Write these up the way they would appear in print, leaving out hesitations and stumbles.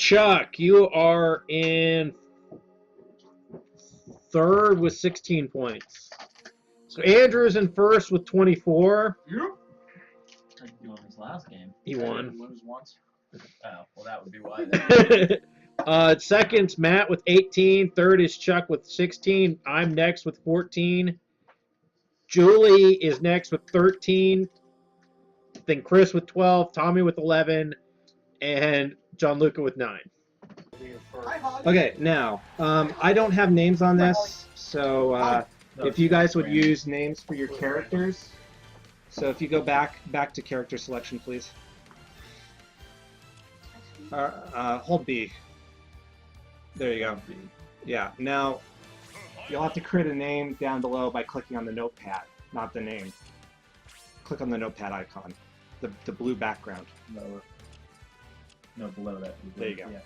Chuck, you are in third with 16 points. So Andrew's in first with 24. Yep. Like you won his last game. He won. He lose once. Oh, well, that would be why. Then. Second's Matt with 18. Third is Chuck with 16. I'm next with 14. Julie is next with 13. Then Chris with 12. Tommy with 11. And Gianluca with 9. Okay, now, I don't have names on this, so if you guys would use names for your characters. So if you go back to character selection, please. Hold B. There you go. Yeah, now you'll have to create a name down below by clicking on the notepad, not the name. Click on the notepad icon, the blue background. No, below that. There you go. Yeah.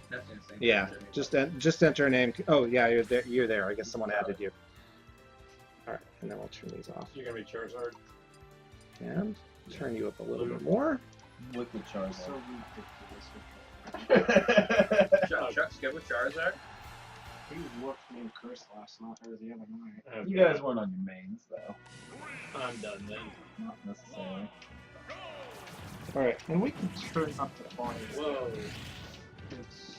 That's insane. Yeah, just enter a name. Oh yeah, you're there. I guess someone added you. All right, and then we'll turn these off. You're gonna be Charizard. And turn you up a little bit more. Liquid Charizard. So ridiculous. Chuck's good with Charizard? He looked me and Chris last night or the other night. Okay. You guys weren't on your mains, though. I'm done then. Not necessarily. All right, And we can turn up the volume. Whoa. It's...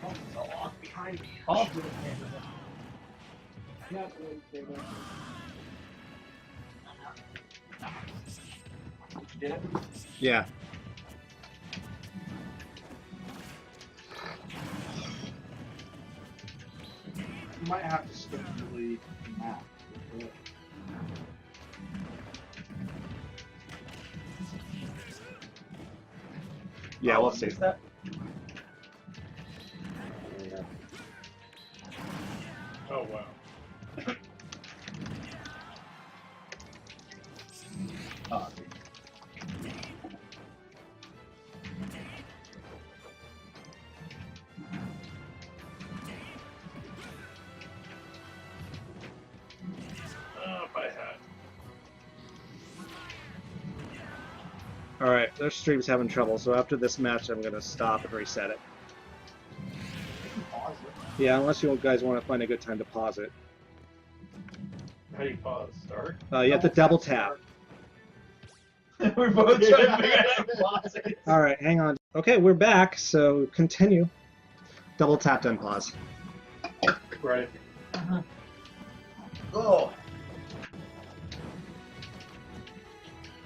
Oh, it's a lot behind me. Oh. Not really favorite. You did it? Yeah. You might have to skip the lead map. Yeah, we'll see. That? Oh, wow. Oh, If I had. All right, their stream's having trouble, so after this match, I'm gonna stop and reset it. Pause it. Yeah, unless you guys want to find a good time to pause it. How do you pause? Start? You have to double tap. We're both trying to figure out how to pause it. All right, hang on. Okay, we're back, so continue. Double tap to unpause. Right. Oh.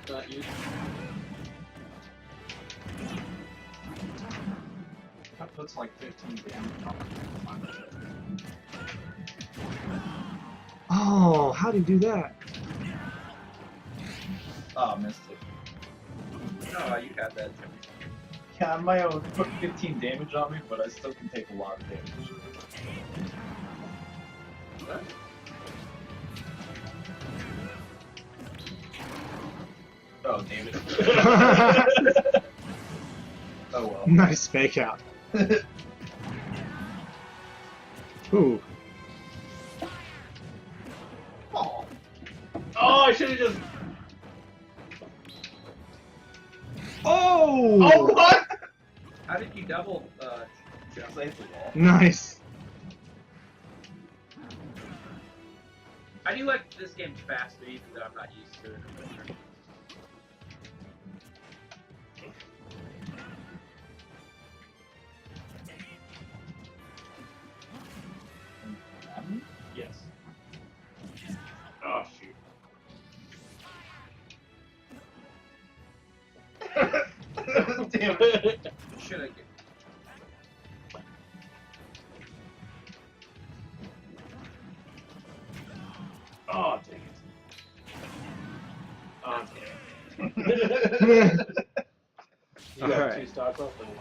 Not you. That puts like 15 damage on it. Oh, how do you do that? Oh, missed it. No, you got that. Yeah, on my own, put 15 damage on me, but I still can take a lot of damage. What? Oh, damn it. Oh well. Nice fake out. Ooh. Oh, I should have just. Oh! Oh, what? How did you double translate the wall? Nice. I do like this game faster, even though I'm not used to it. Yes. Oh, shoot. Damn it. Should I get? Oh, dang it. Oh, damn it. You got Alright. 2 stocks off or one?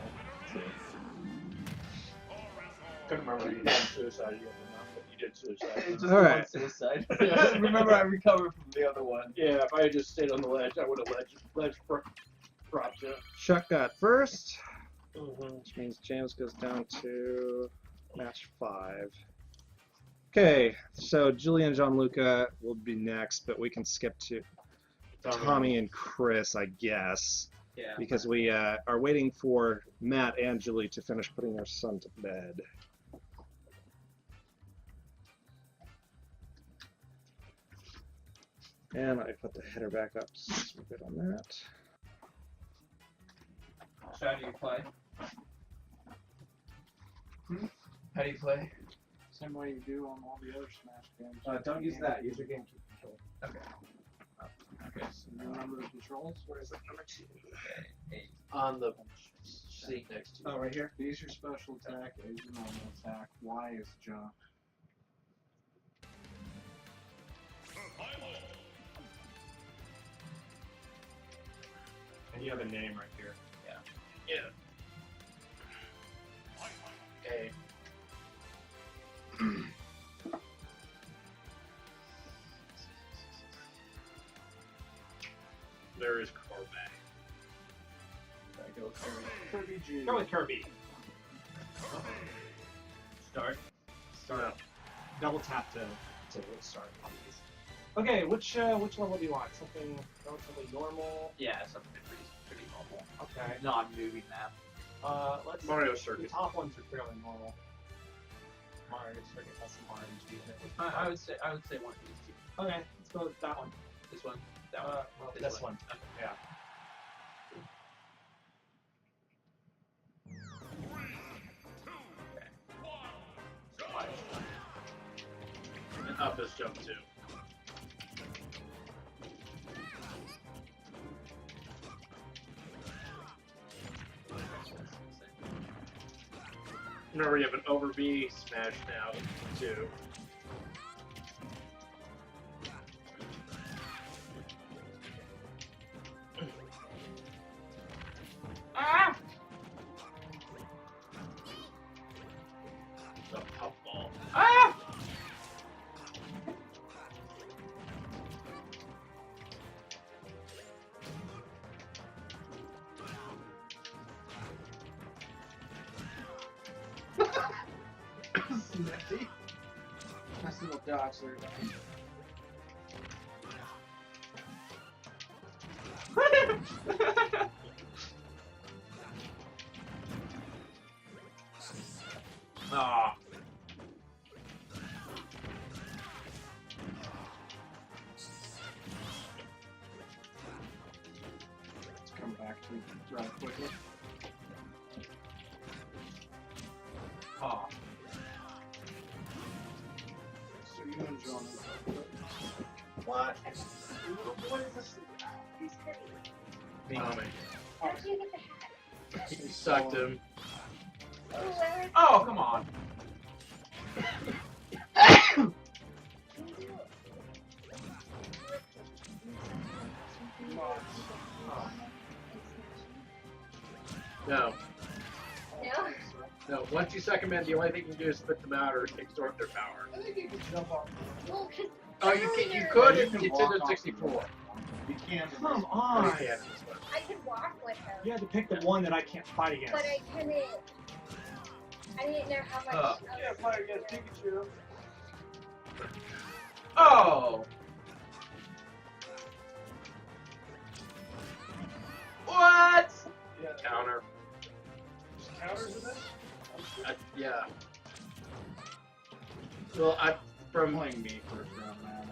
Couldn't remember you did suicide yet or not, but you did suicide. Just All right. one suicide. Remember, I recovered from the other one. Yeah, if I had just stayed on the ledge, I would have ledge dropped you. Chuck got first, Mm-hmm. which means James goes down to match 5. Okay, so Julie and Gianluca will be next, but we can skip to. Tommy and Chris, I guess, Yeah. because we are waiting for Matt and Julie to finish putting their son to bed. And I put the header back up, so we're good on that. So how do you play? How do you play? Same way you do on all the other Smash games. Don't use that. Use your GameCube controller. Okay. Okay. So you remember the controls? Where is it? Number 2. Okay. 8. On the seat next to you. Oh, right here. B is your special attack, A is your normal attack, Y is jump. And you have a name right here. Yeah. Okay. There is Cormac. I go Kirby. Kirby G. Go with Kirby. Start. Start. Double tap to start. Okay, which level do you want? Something relatively normal? Yeah, something pretty normal. Okay. Non-movie map. Let's Mario The Circuit. top ones are fairly normal. Mario Circuit has some RNG. I would say one of these two. Okay, let's go with that one. This one. That one. Well, this one. Okay. Yeah. And up is jump 2. Remember, you have an over B, smash now 2. Ah! The puffball. Ah! Smithy. Nice little dodge there. Ah. Let's come back to it rather quickly. Ah. So you and John. What? What is this? Who's Kirby? Tommy. How did you get the hat? You sucked him. Whoever. Oh, come on. No. No? No. Once you second man, the only thing you can do is spit them out or extort their power. I think you can jump off. Well, because Oh, you can. You could if it's in the 64. You can. Come Oh, on! you can in this one. I could walk with him, You had to pick the one that I can't fight against. but I couldn't. I didn't know how much. Oh. I Yeah, was fire against Pikachu. Oh. What? Yeah. Counter. Just counters in this? Yeah. Well, from Playing me first round, man.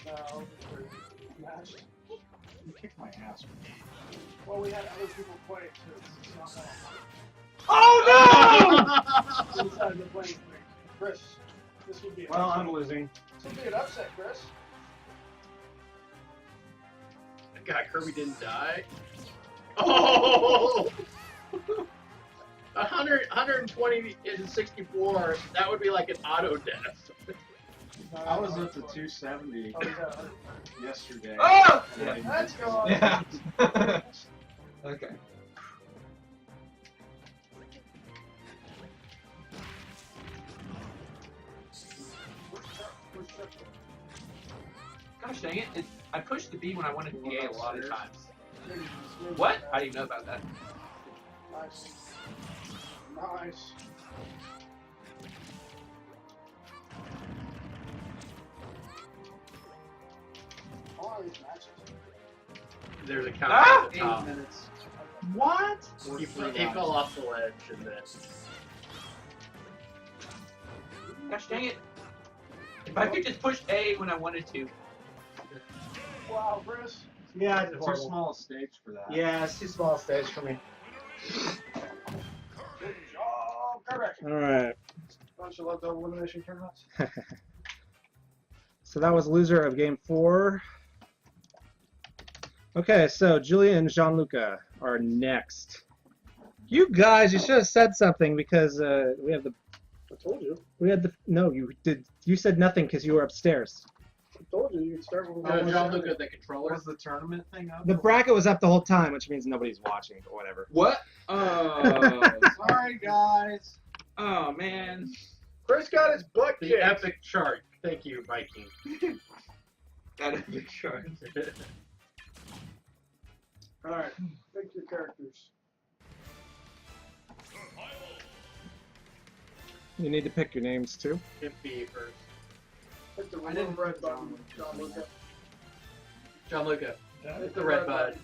No, matched. You kicked my ass. Well, we had other people play it too. It's not that Oh no! We decided to play with me. Chris, this would be an Well, upset. I'm losing. This would be an upset, Chris. God, Kirby didn't die. Oh! 120 in 64. That would be like an auto death. I was up to 270 yesterday. Oh! Yeah. Let's go. Yeah. Okay. Gosh dang it. I pushed the B when I wanted the A a lot of times. What? How do you know about that? Nice. Nice. long are these matches? There's a counter at the 8 top. minutes. What? He fell off the ledge and then. Gosh dang it. If I could just push A when I wanted to. Wow, Chris. Yeah, it's Too horrible. small a stage for that. Yeah, it's too small a stage for me. Good job. Correct. All right. Bunch of double elimination tournaments. So that was loser of game 4. Okay, so Julia and Gianluca are next. You guys, you should have said something because we have the. I told you. We had the. No, you did. You said nothing because you were upstairs. I told you. You could start with No, John, look at the controller. Was the tournament thing up? The bracket was up the whole time, which means nobody's watching or whatever. What? Oh, Sorry, guys. oh man. Chris got his butt The kicked. epic chart. Thank you, Viking. That a big shot. All right. Pick your characters. You need to pick your names too. Hit B first. Hit the I didn't- red button, John Luca. John Luca. Hit Hit the red button.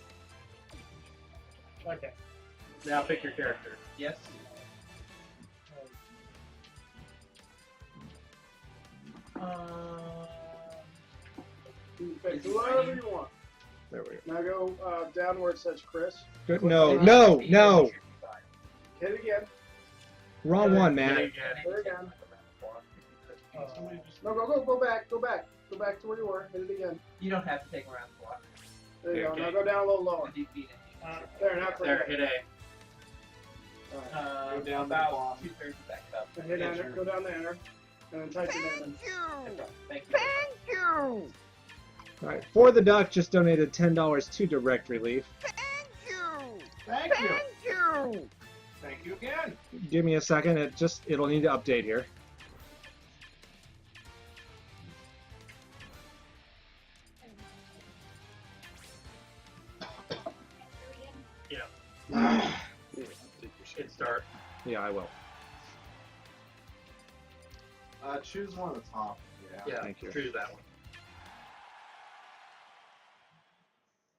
Okay. Now pick your character. Yes. You pick whoever you want. There we go. Now go down where it says Chris. Good. No, no, no. Hit it again. Wrong one, Hit man. it again. Hit it again. No, go back. Go back to where you were. Hit it again. You don't have to take around the block. There you go. Okay. Now go down a little lower. You beat it. There, now click There, it. hit A. Alright. Go down about the 2/3 back up. And hit enter. Go down the enter. And then type your name in. Thank you. All right. For the Duck just donated $10 to Direct Relief. Thank you. Thank you again. Give me a second. It'll need to update here. Hit start. Yeah, I will. Choose one at the top. Yeah, Thank you. choose that one.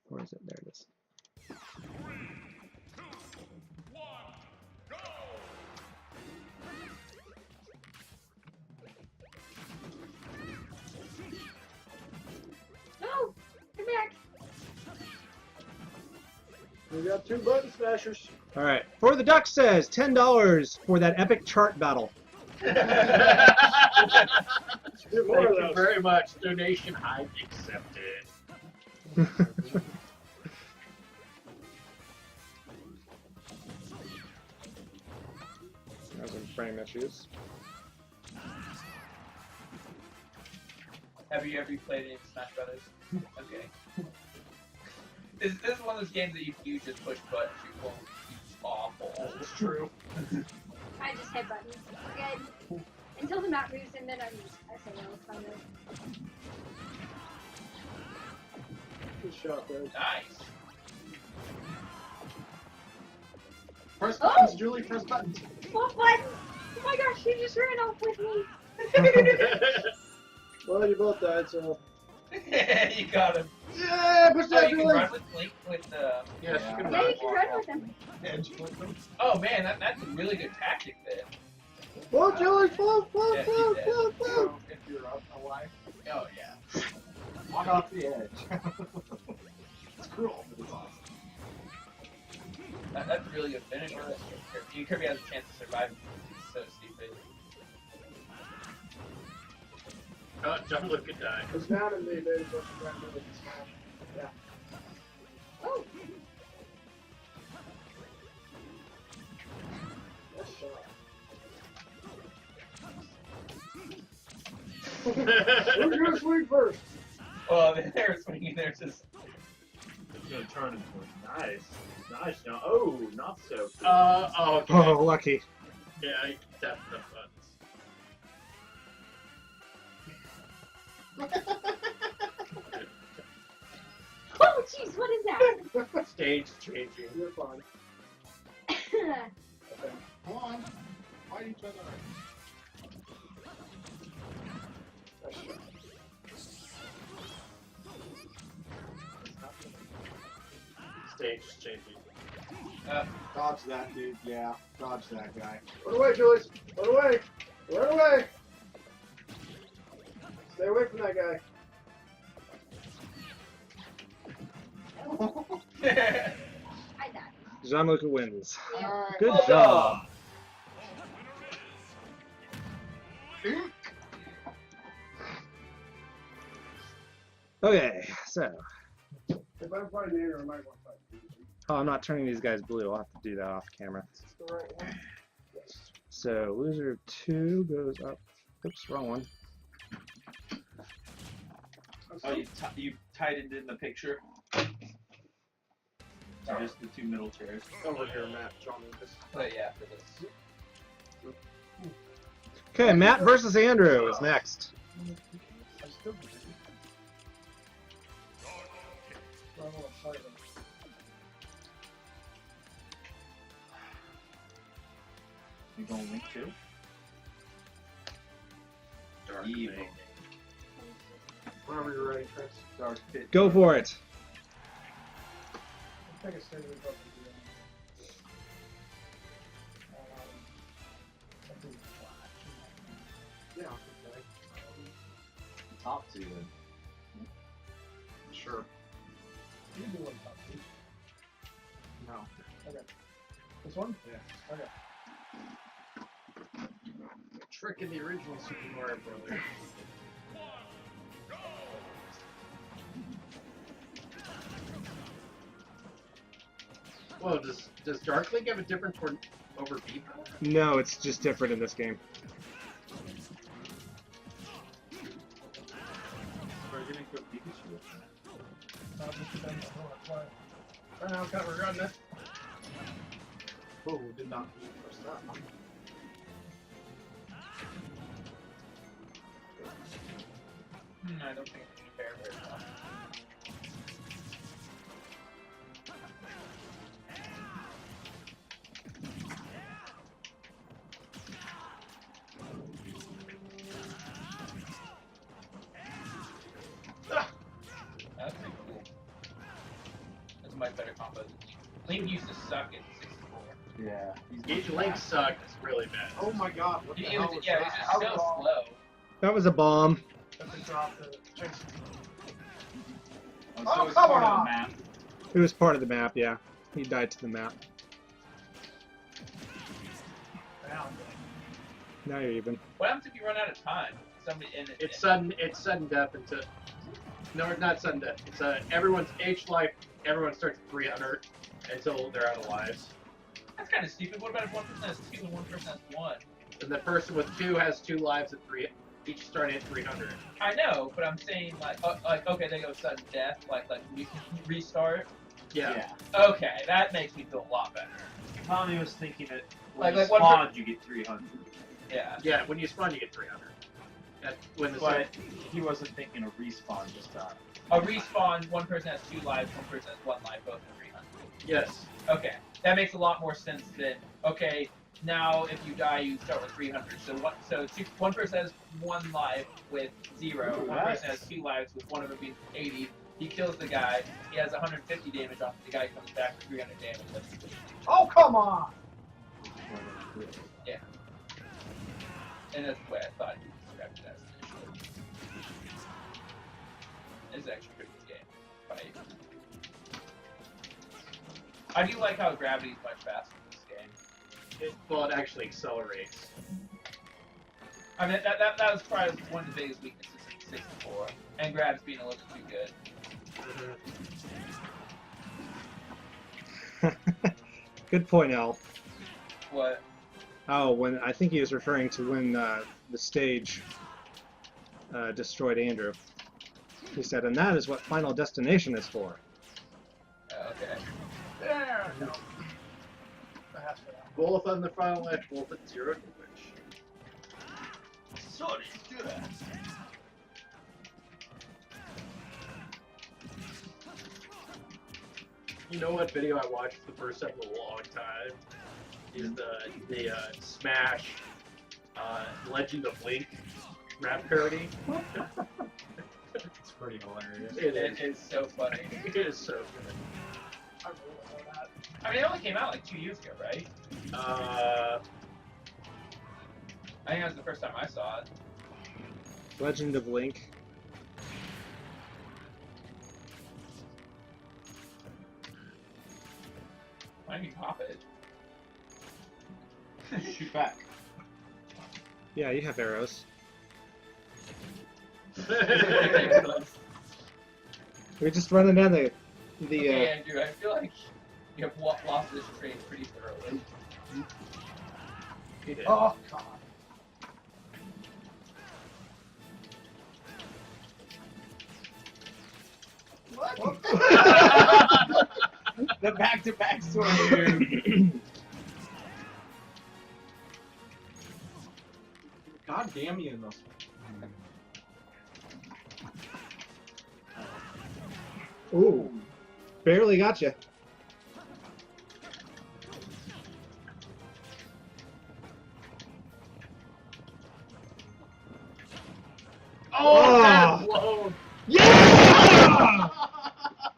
Where is it? There it is. No! Come back! We got 2 button smashers. All right. For the Duck says $10 for that epic chart battle. Do Thank more of you those. very much. Donation I accepted. There's some frame issues. Have you ever played any Smash Brothers? Okay. This is one of those games that you just push buttons, you won't. It's awful. It's true. I just hit buttons. Good. Until the map moves and then I say no, it's fine. Good shot, there. Nice. Press Oh! buttons, Julie. Press buttons. What button? Oh my gosh, you just ran off with me. Well, you both died, so. You got him. Yeah, push Oh, that, you can Julie. run with Link with the. Yes, you can Yeah, run. you can run with him. Edge click them. Oh man, that's a really good tactic then. Whoa, Julie, whoa. Yeah, he's dead. If you're up alive, Oh yeah. walk off the edge. It's cruel, but it's awesome. That's a really good finisher. Kirby has a chance to survive. It's so stupid. Oh, John Luca died. It's down in me, baby. What you trying to do with the smash? Yeah. Oh, Nice shot. Who's gonna swing first? Well, they're swinging. They're just. It's gonna turn into nice. Nice. No. Oh, not so good. Okay. Oh, lucky. Yeah, I tapped the buttons. oh, jeez, what is that? Stage changing. You're fine. Okay. Come on. Fight each other. Nice shot. stage changing. Dodge that, dude. Yeah, dodge that guy. Run away, Julius. Run away. Run away. Stay away from that guy. I died. Jean-Luc wins. Alright. Good Well job. Okay, so. If I'm fighting Andrew, I might want to fight you. Oh, I'm not turning these guys blue. I'll have to do that off camera. Is this the right one? So, loser 2 goes up. Oops, wrong one. Oh, you tightened in the picture? So just the two middle chairs. Over here, Matt. John Lucas. Oh yeah, for this. Okay, Matt versus Andrew is next. I still believe it. I don't want to fight him. You going Link 2? Dark Evil. Link. Whenever you're ready, Chris. Dark Pit. Go for it. I think I stayed with up something flash. Yeah, okay. Top 2 then. Sure. You can do one top two. No. Okay. This one? Yeah. Okay. Trick in the original Super Mario Brothers. Whoa, does Dark Link have a difference over V power? No, it's just different in this game. We're gonna go Pikachu. Right now, I'm kind of regretting it. Oh, did not press that. I don't think it's fair very well. That's pretty cool. That's a much better combo. Link used to suck in 64. Yeah. Gauge Link sucked. It's really bad. Oh my god, what the It hell was, was yeah, it that? was just so slow. That was a bomb. That's a drop to chase. So Oh, it's come part of on! the map. It was part of the map, yeah. He died to the map. Down. Now you're even. What happens if you run out of time? Somebody in it. It's sudden death into. No, it's not sudden death. It's everyone's H life. Everyone starts at 300 until they're out of lives. That's kind of stupid. What about if one person has 2 and one person has 1? And the person with 2 has 2 lives at 3, each starting at 300. I know, but I'm saying like okay, they go sudden death, like you can restart. Yeah. Okay, that makes me feel a lot better. Tommy was thinking that Like- when like you one spawn, you get 300. Yeah. Yeah, when you spawn, you get 300. That's when the But he wasn't thinking of respawn this time. A respawn, one person has 2 lives, one person has 1 life, both at 300. yes. Okay, that makes a lot more sense than okay. Now, if you die, you start with 300. So one person has 1 life with 0. Ooh, One person has 2 lives with one of them being 80. He kills the guy. He has 150 damage on him. The guy comes back with 300 damage. Oh, come on! Yeah. And that's the way I thought you described it as initially. It's actually a pretty good game. Fight. I do like how gravity is much faster in this game. Well, it actually accelerates. I mean, that was probably one of the biggest weaknesses in 64. And grabs being a little bit too good. Good point, Al. What? Oh, when I think he was referring to when the stage destroyed Andrew. He said, and that is what Final Destination is for. Okay. There! No. That has to be that. Both on the final edge, both at 0 damage. Sorry, good. You know what video I watched for the first time in a long time? Is the Smash Legend of Link rap parody. It's pretty hilarious. It It is so funny. is so good. I really don't know that. I mean, it only came out like 2 years ago, right? Uh, I think that was the first time I saw it. Legend of Link. Why didn't you pop it? Shoot back. Yeah, you have arrows. We're just running down the Okay, Andrew, I feel like you have lost this trade pretty thoroughly. he did. Oh, God. What? The back-to-back story. God damn you in this one. Ooh, barely got you. Oh, that's blown. Yeah!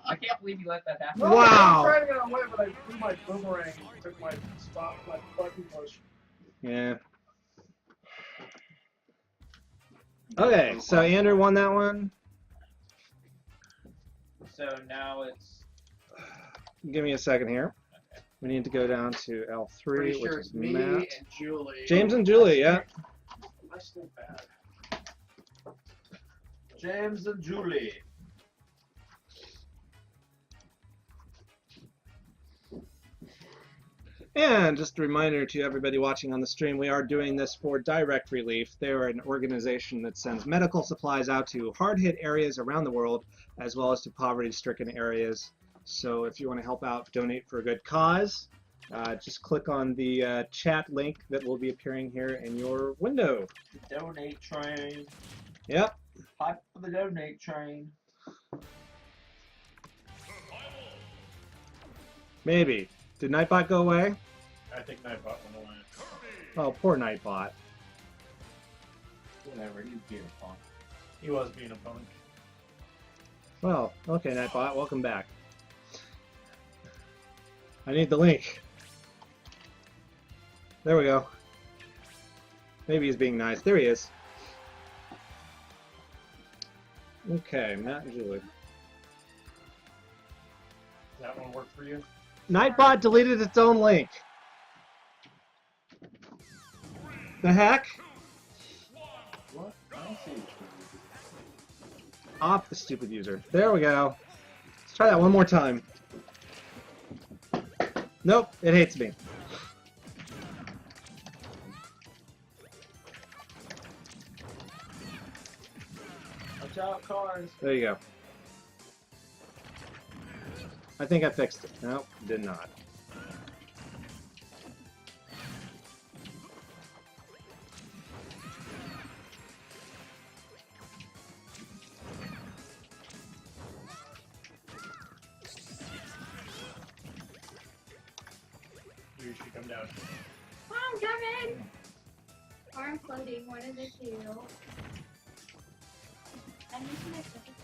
I can't believe you let that happen. No, Wow. I was trying to get away, but I threw my boomerang and took my spot, my button push. Yeah. Okay, so Andrew won that one. So now it's. Give me a second here. We need to go down to L3, Pretty which sure is it's me Matt. and Julie. James and Julie, yeah. I still bad. James and Julie. And just a reminder to everybody watching on the stream, we are doing this for Direct Relief. They are an organization that sends medical supplies out to hard-hit areas around the world, as well as to poverty-stricken areas. So if you want to help out, donate for a good cause, just click on the chat link that will be appearing here in your window. The donate train. Yep. Hop for the donate train. Maybe. Did Nightbot go away? I think Nightbot went away. Oh, poor Nightbot. Whatever, he's being a punk. He was being a punk. Well, okay, Nightbot, welcome back. I need the link. There we go. Maybe he's being nice. There he is. Okay, Matt and Julie. Does that one work for you? Nightbot deleted its own link. The heck? What? I don't see it. Off the stupid user. There we go. Let's try that one more time. Nope, it hates me. Watch out, cars. There you go. I think I fixed it. Nope, did not. You should come down. Oh, I'm coming! Or I'm floating, one of the two. I need to make something.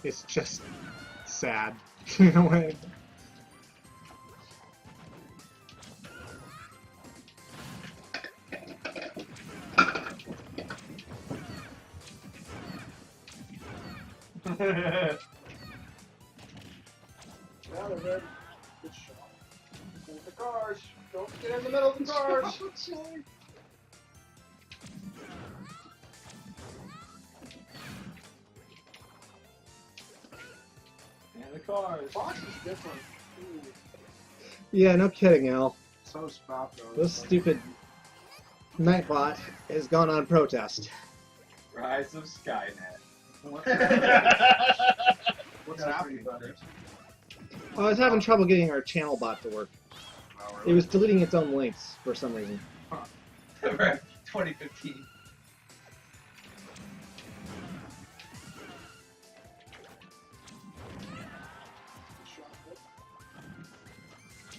It's just sad in a way. Now they're ready. Good shot. Move the cars. Don't get in the middle of the cars. And the cars. Box is different. Ooh, Yeah, no kidding, Al. so spout though. This stupid Nightbot has gone on protest. Rise of Skynet. What's happening? I was having trouble getting our channel bot to work. It was deleting its own links for some reason. 2015.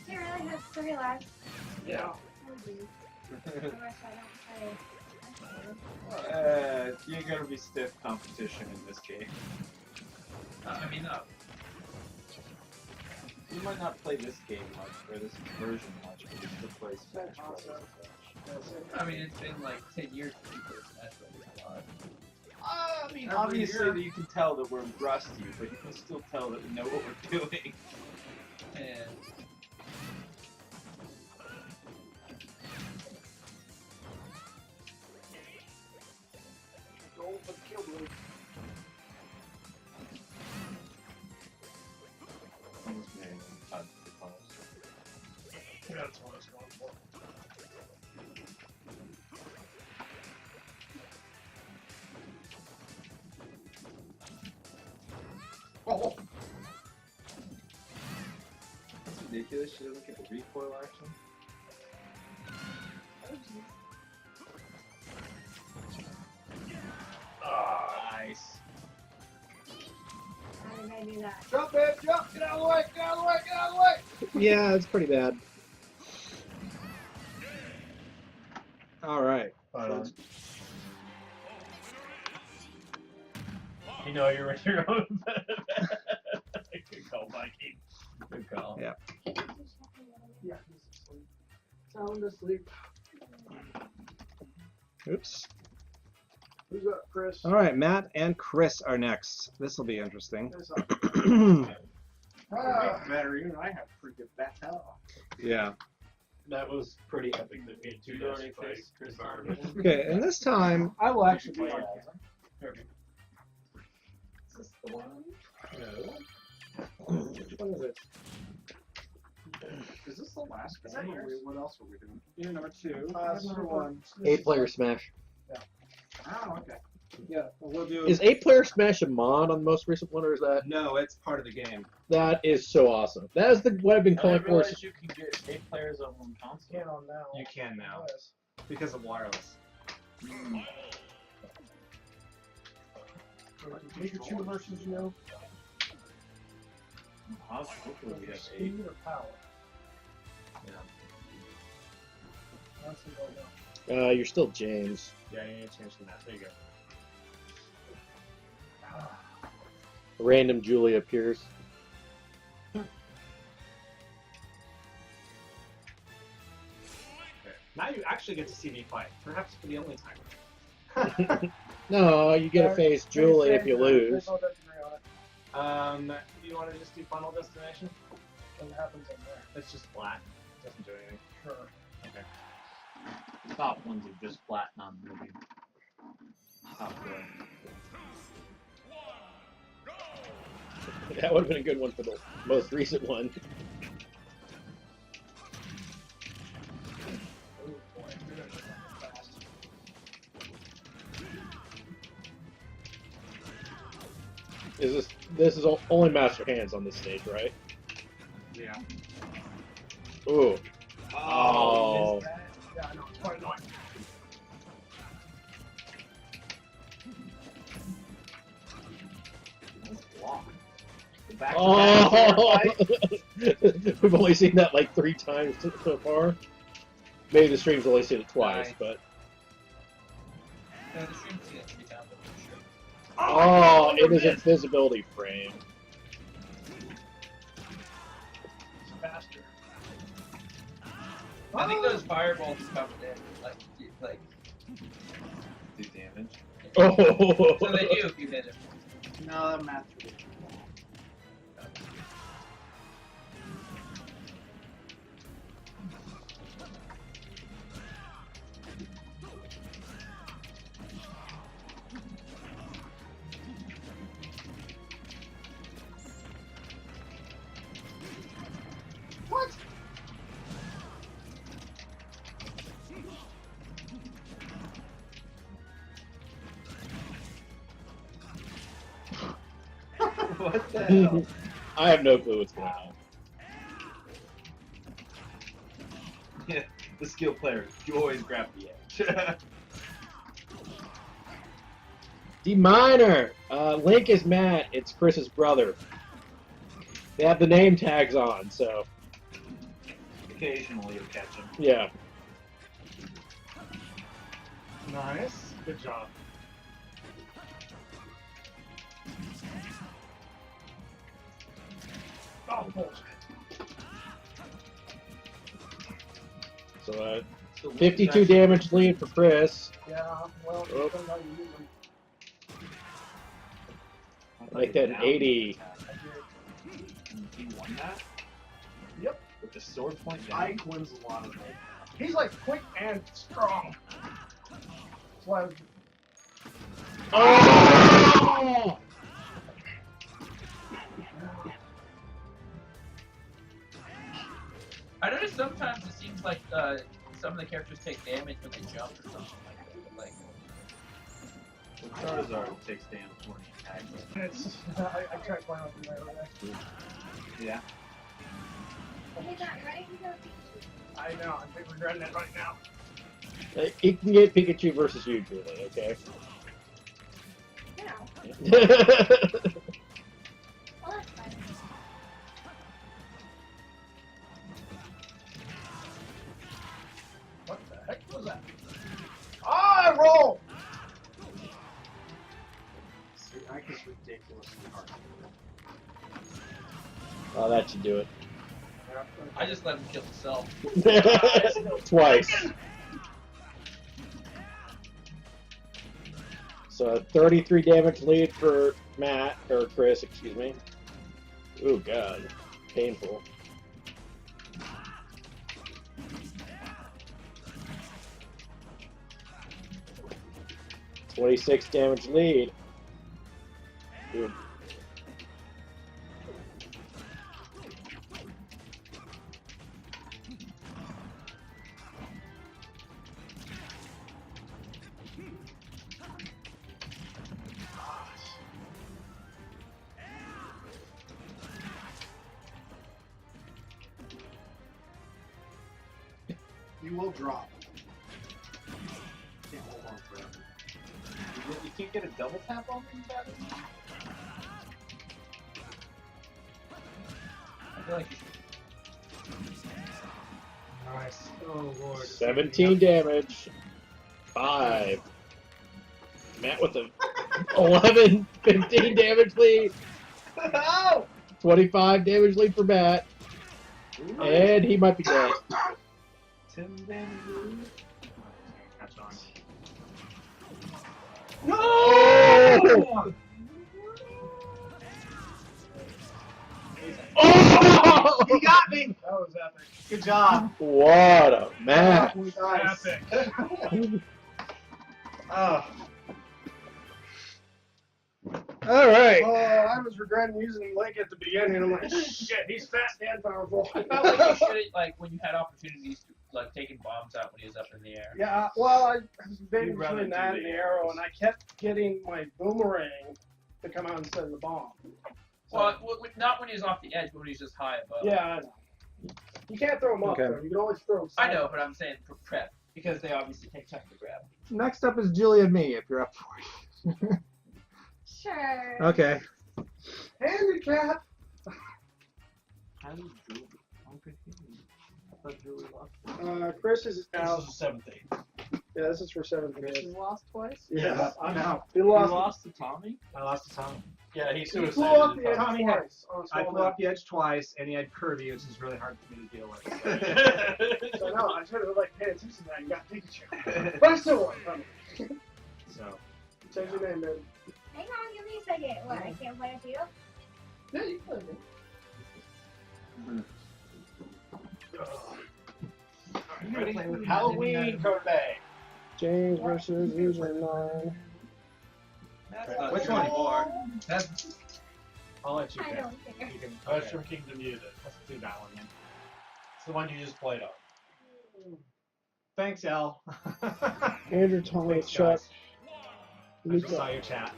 Do you really have 3 lives? Yeah. Oh, geez. I wish I don't play. Okay. You're gonna be stiff competition in this game. I mean, You might not play this game much, or this version much, but you still play Smash Bros. I mean, it's been like 10 years since you played Smash Bros. I mean, obviously you can tell that we're rusty, but you can still tell that we know what we're doing. And Go for the kill, dude. That's what I was going for. Oh, That's ridiculous. She doesn't get the recoil action. Nice. How did I do that? jump, babe, jump! Get out of the way! Get out of the way! Get out of the way! Yeah, it's pretty bad. All right. You know you're in your own bed. Good call, Mikey. Good call. Yeah. Yeah, he's asleep. Sound asleep. Oops. Who's up, Chris? All right, Matt and Chris are next. This will be interesting. Who's up? Matter, you and I have pretty good battle. Yeah. That was pretty epic. That being two Already days faced fight. Chris. Okay, and this time I will actually play play that. Is this the one? Which one is it? Is this the last Is one? that yours? What else are we doing? You're number 2. Number 1. 8-player Smash. Oh, okay. Yeah, we'll do. Is 8-player Smash a mod on the most recent one, or is that? no, it's part of the game. That is so awesome. That is what I've been I calling didn't for. realize you can get 8 players on one console. Can on now. You can now Yes. because of wireless. Make your 2 versions, you know. Hopefully we have 8. Speed or power? Yeah. That's the go now. You're still James. Yeah, you need to change the map. There you go. A random Julie appears. Now you actually get to see me fight, perhaps for the only time. No, you get to face Julie if you lose. Do you want to just do Final Destination? What happens in there? It's just flat. It doesn't do anything. Sure. Okay. Top ones are just flat, non-moving. Top row. That would have been a good one for the most recent one. Oh boy, you're gonna go fast. This is only master hands on this stage, right? Yeah. Ooh. Oh, Oh. yeah, I know. It's quite annoying. Oh. We've only seen that like 3 times so far. Maybe the stream's only seen it twice, but. the stream's seen it 3 times, I'm sure. Oh, it is invisibility frame. It's faster. I think those fireballs come in, like Do damage. Oh. so they do if you hit it. No, that math is What? What the hell? I have no clue what's going on. Yeah, the skill player, you always grab the edge. D minor. Link is Matt. It's Chris's brother. They have the name tags on, so Occasionally you'll catch him. yeah. Nice. Good job. Oh, bullshit. So 52 damage lead for Chris. Yeah, well, Oh. depends how you use them. Make that an 80. He won that? Yep. With the sword point down? Ike wins a lot of them. He's like quick and strong. That's why I was... Oh! I noticed sometimes it seems like some of the characters take damage when they jump or something like that. Like, Charizard takes damage when he attacks. It's, I tried playing with him the other day. Yeah. He's not ready to go. I know, I'm regretting it right now. He can get Pikachu versus you, Julie, okay? No. Yeah. Well, that's fine. What the heck was that? Ah, roll! See, Ike is ridiculously hard. Oh, that should do it. I just let him kill himself. Twice. So 33 damage lead for Matt, or Chris, excuse me. Ooh, God. Painful. $26 damage lead. Ooh. You will drop. Can't hold on forever. You can't get a double tap on these batteries? I feel like you should. Nice. Oh, Lord. 17 damage. 5. Matt with a 11, 15 damage lead. Oh! 25 damage lead for Matt. And he might be dead. 10 damage. Catch on. No! Oh! You got me! That was epic. Good job. What a match. Nice. Epic. Oh. All right. Oh, I was regretting using Link at the beginning. I'm like, shit, he's fast and powerful. I felt like you should, like, when you had opportunities to, like, taking bombs out when he was up in the air. Yeah, well, I was debating You'd rather between do that the and the arrow, and I kept getting my boomerang to come out instead of the bomb. So, Well, not when he was off the edge, but when he was just high above. yeah, I know. You can't throw them up, Okay. though. You can always throw them. I know, but I'm saying for prep, because they obviously take time to grab. Next up is Julie and me, if you're up for it. Sure. Okay. Handicap! How did Julie? I thought Julie lost. Chris is now. This is the 7th. Yeah, this is for 7th grade. Chris lost twice? Yeah, I'm out. He You lost. lost to Tommy? I lost to Tommy. Yeah, he He suicided. flew off the edge Tommy. twice. I flew off the edge twice, and he had curvy, which is really hard for me to deal with. So no, I should have like paid attention to that and got Pikachu. But I still won. So, Change your name, baby. Hang on, give me a second. What? I can't play with you? Yeah, you can play me. ready? Play with Halloween Corbet. James versus user 9. Which one? That's. I'll let you I pick. don't care. You can. Mushroom Kingdom Music. Let's do that one then. It's the one you just played on. Thanks, L. Andrew, Tommy, Thanks, Chuck. guys. I just saw your chat.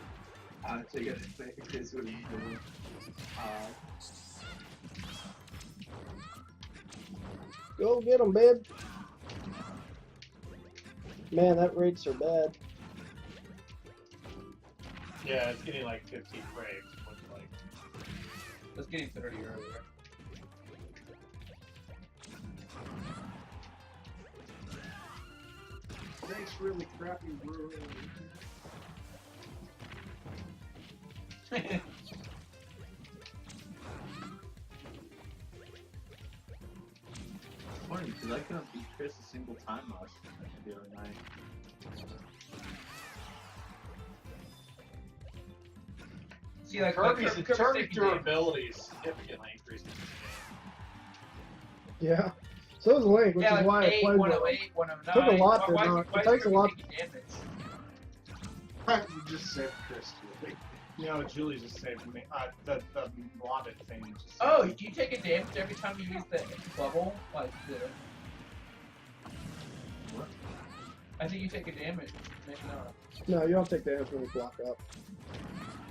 So you guys think this would be Go get him, babe. Man, that rates are bad. Yeah, it's getting like 15 frames. Looks like. It was getting 30 earlier. Drake's really crappy brewery. Funny, because I couldn't beat Chris a single time last the other night. See, like Kirby's Kirby's Kirby's taking durability is significantly increased. Yeah. So is Link, which is why I 108, played with him. 108, 109. Took a lot to Why is- knock. why It is takes a Kirby lot. taking damage? Practically just saved Chris, Julie. No, Julie just saved me. The Blobbit thing just saved Oh, me. do you take a damage every time you use the bubble? Like the. What? I think you take a damage. Maybe not. No, you don't take damage when you block up.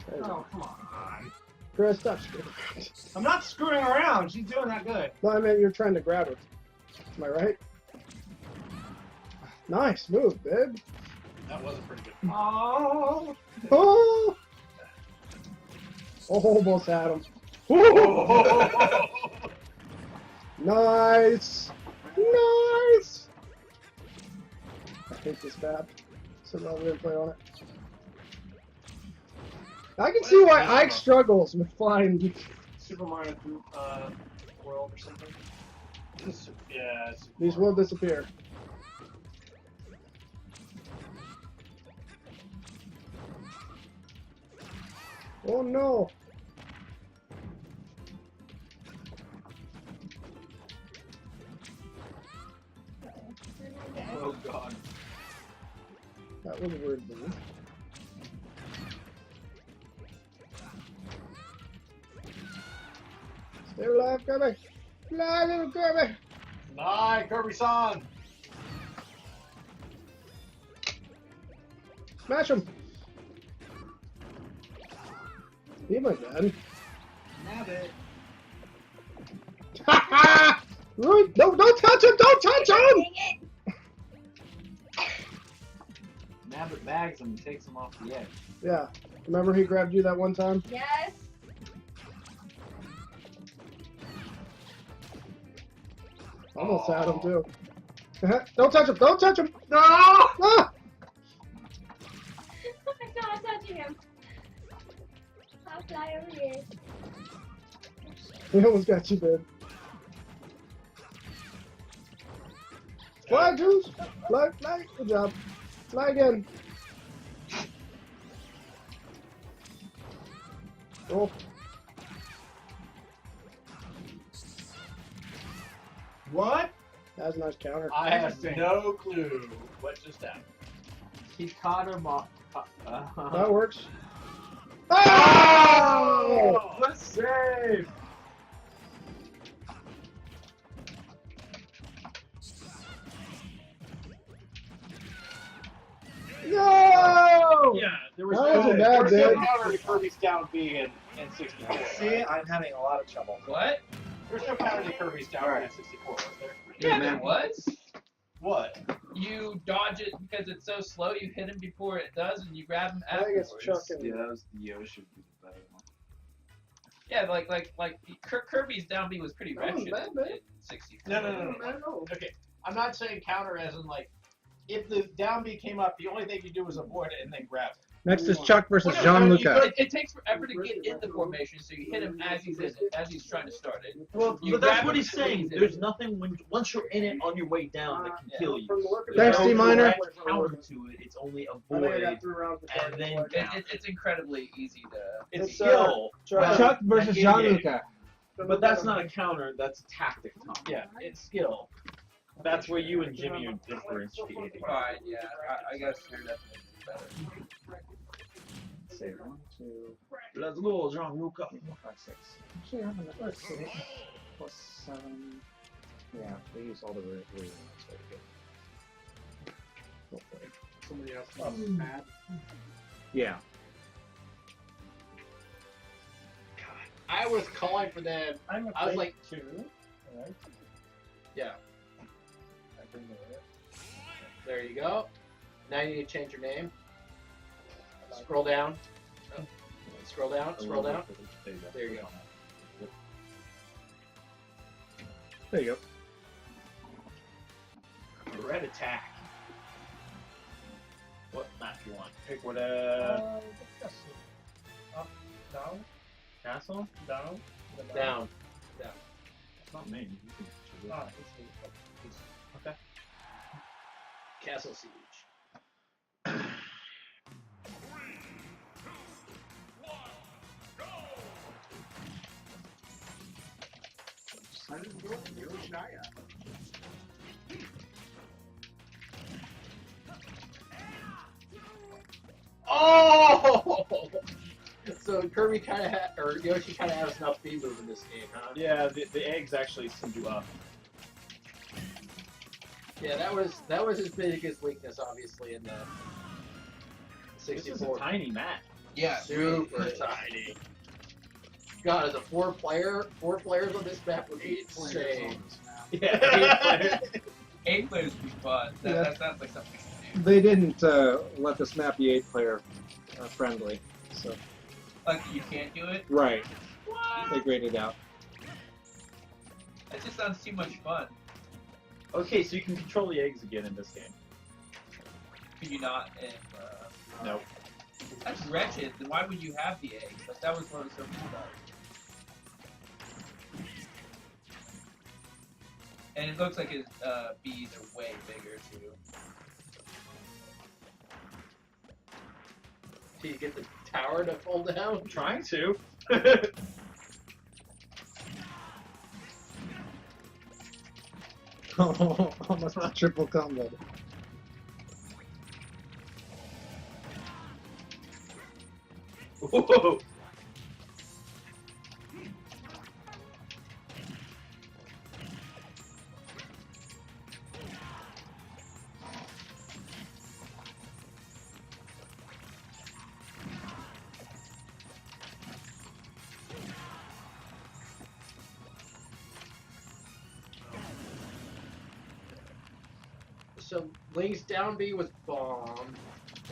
There you go. Oh, come on. Chris, stop screwing. I'm not screwing around. She's doing that good. No, I meant you're trying to grab her. Am I right? Nice move, babe. That wasn't pretty good. Oh! Oh! Almost had him. Nice! Nice! I hate this map. So no, we didn't play on it. I can see why Ike struggles with flying. Super Mario World or something. Yeah. These will disappear. Oh no! Oh god. That was a weird move. Stay alive, Kirby! Fly, little Kirby! Nice, Kirby-san! Smash him! He went dead. Nab it. Ha ha! No, don't touch him! Don't touch him! Dang it! Nabbit bags him and takes him off the edge. Yeah. Remember he grabbed you that one time? Yes. Almost had him too. Don't touch him! Don't touch him! No! Ah! I'm not touching him. I'll fly over here. He almost got you, babe. Fly, Juice! Fly, fly! Good job. Fly again. Oh. What? That was a nice counter. I have no clue what just happened. He caught him off. That works. Oh! What a save! No! Yeah, there was That no wasn't bad, there was dude. no counter to Kirby's down B in 64. See, I'm having a lot of trouble. What? There's no counter to Kirby's down B in 64, was there? Yeah, there was. What? You dodge it because it's so slow. You hit him before it does, and you grab him I think it's afterwards. chucking. Yeah, that was the Yoshi would be the better one. Yeah, like Kirby's down B was pretty That wretched wasn't bad, man. in 64. No. Okay, I'm not saying counter as in like, if the down B came up, the only thing you do was avoid it and then grab it. Next is Chuck versus Well, no, John no, Luca. It takes forever to get in the formation, so you hit him as he's in it, as he's trying to start it. Well, You but that's grab what him he's as saying. he's in There's it. nothing once you're in it on your way down that can kill you. Thanks, There's D no minor. direct counter to it. It's only I think I avoid got 3 rounds before and then I down. It's incredibly easy to. It's It's, skill. Chuck versus John in-game. Luca. But that's not a counter. That's a tactic, Tom. Yeah, it's skill. That's where you and Jimmy are differentiating. Alright, yeah, I guess you're definitely better. Say 1, 2, Let's go, Jean-Luc. 5, 6. Actually, I'm gonna let's see. Plus 7. Yeah, we use all the room. That's very good. Hopefully. Somebody else is mad. Yeah. I was calling for them. I'm I was like, 2. Right? yeah. I can do it. There you go. Now you need to change your name. Scroll down. Oh. Scroll down. Scroll down. There you go. There you go. Red attack. What map you want? Pick whatever. Up, down, Castle? down. Down. It's not me. You can choose it. Ah, it's Okay. Castle Siege. Decided to go with Yoshaya. Oh! So Kirby kind of had, or Yoshi kind of has enough B move in this game, huh? Yeah, the eggs actually send you up. Yeah, that was his biggest weakness, obviously, in the This is a 64. tiny map. Yeah, Super tiny. God, as a four players on this map would be insane. Yeah. 8 players would be fun. That sounds like something to do. They didn't let this map be 8-player friendly, so Like, you can't do it? right. What? They graded out. That just sounds too much fun. Okay, so you can control the eggs again in this game. Could you not? Nope. That's wretched. Then why would you have the eggs? Like, that was what was so cool about it. And it looks like his bees are way bigger, too. Do you get the tower to fall down? I'm trying to. Almost a triple combo. Whoa. So Link's down B was bomb.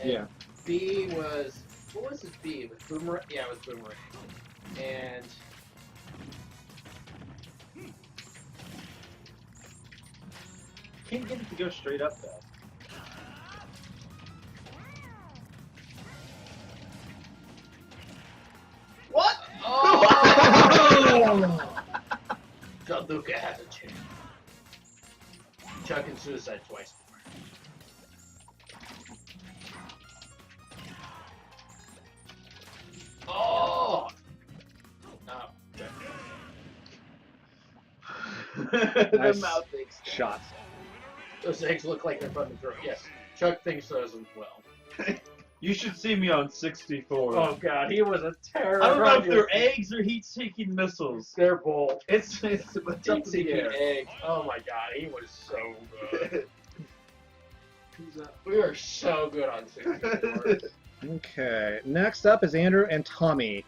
And Yeah. B was, what was his B? It was boomerang. Yeah, it was boomerang. And Can't get it to go straight up though. what? Oh! John Luca has a chance. Chuck and suicide twice more. Oh! No. The Nice mouth eggs. shots. Those eggs look like they're fun to throw. Yes, Chuck thinks those as well. You should see me on 64. Oh god, he was a terror. I don't know if they're eggs or heat-seeking missiles. They're both. It's up in the Heat-seeking air. eggs. Oh my god, he was so good. We are so good on 64. Okay, next up is Andrew and Tommy.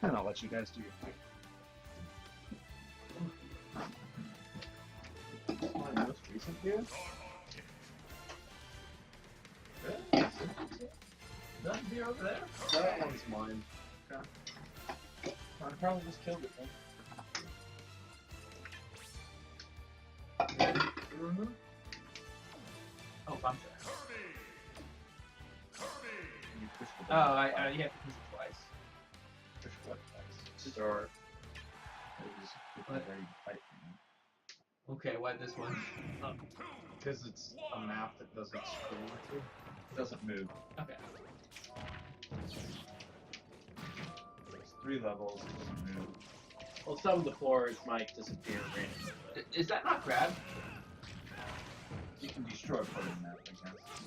And I'll let you guys do your thing. My most recent here? Nothing here over there? That one's mine. I probably just killed it, Mm-hmm. Oh, bump that. Oh, you have to push it twice. Push what twice? Start. What? Okay, why this one? Because it's a map that doesn't scroll with you. It doesn't move. Okay. There's 3 levels. It doesn't move. Well, some of the floors might disappear randomly. Is that not grab? You can destroy part of the map, I guess.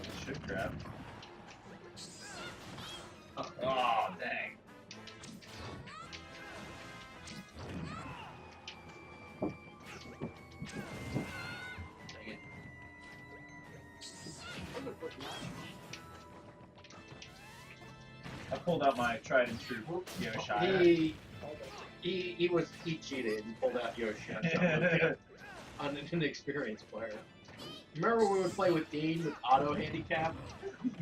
It should grab. Oh, dang. Dang it. I pulled out my tried and true Yoshi. He cheated and pulled out Yoshi on John Luca, on an inexperienced player. Remember when we would play with Dean with auto handicap?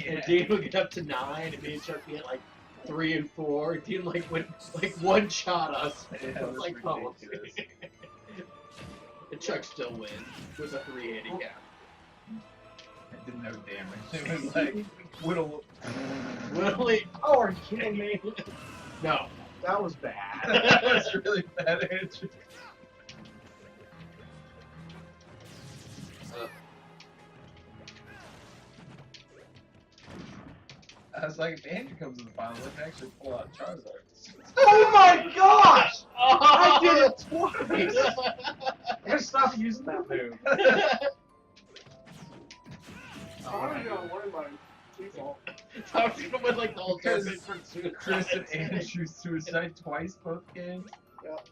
And Dean would get up to 9 and me and Chuck would get like 3 and 4. Dean like went like one shot us. Yeah, It was that's like policy. ridiculous. And Chuck still wins with a 3 handicap. It didn't have damage. It was like whittle. Literally. Oh, are you kidding me? No. That was bad. That was really bad, Andrew. I was like, if Andrew comes in the final, we can actually pull out Charizard. Oh my gosh! I I did it twice! I gotta stop using that move. I'm gonna win by default. I was gonna win like the whole Because tournament for suicide. Chris and Andrew suicide twice both games. Yep.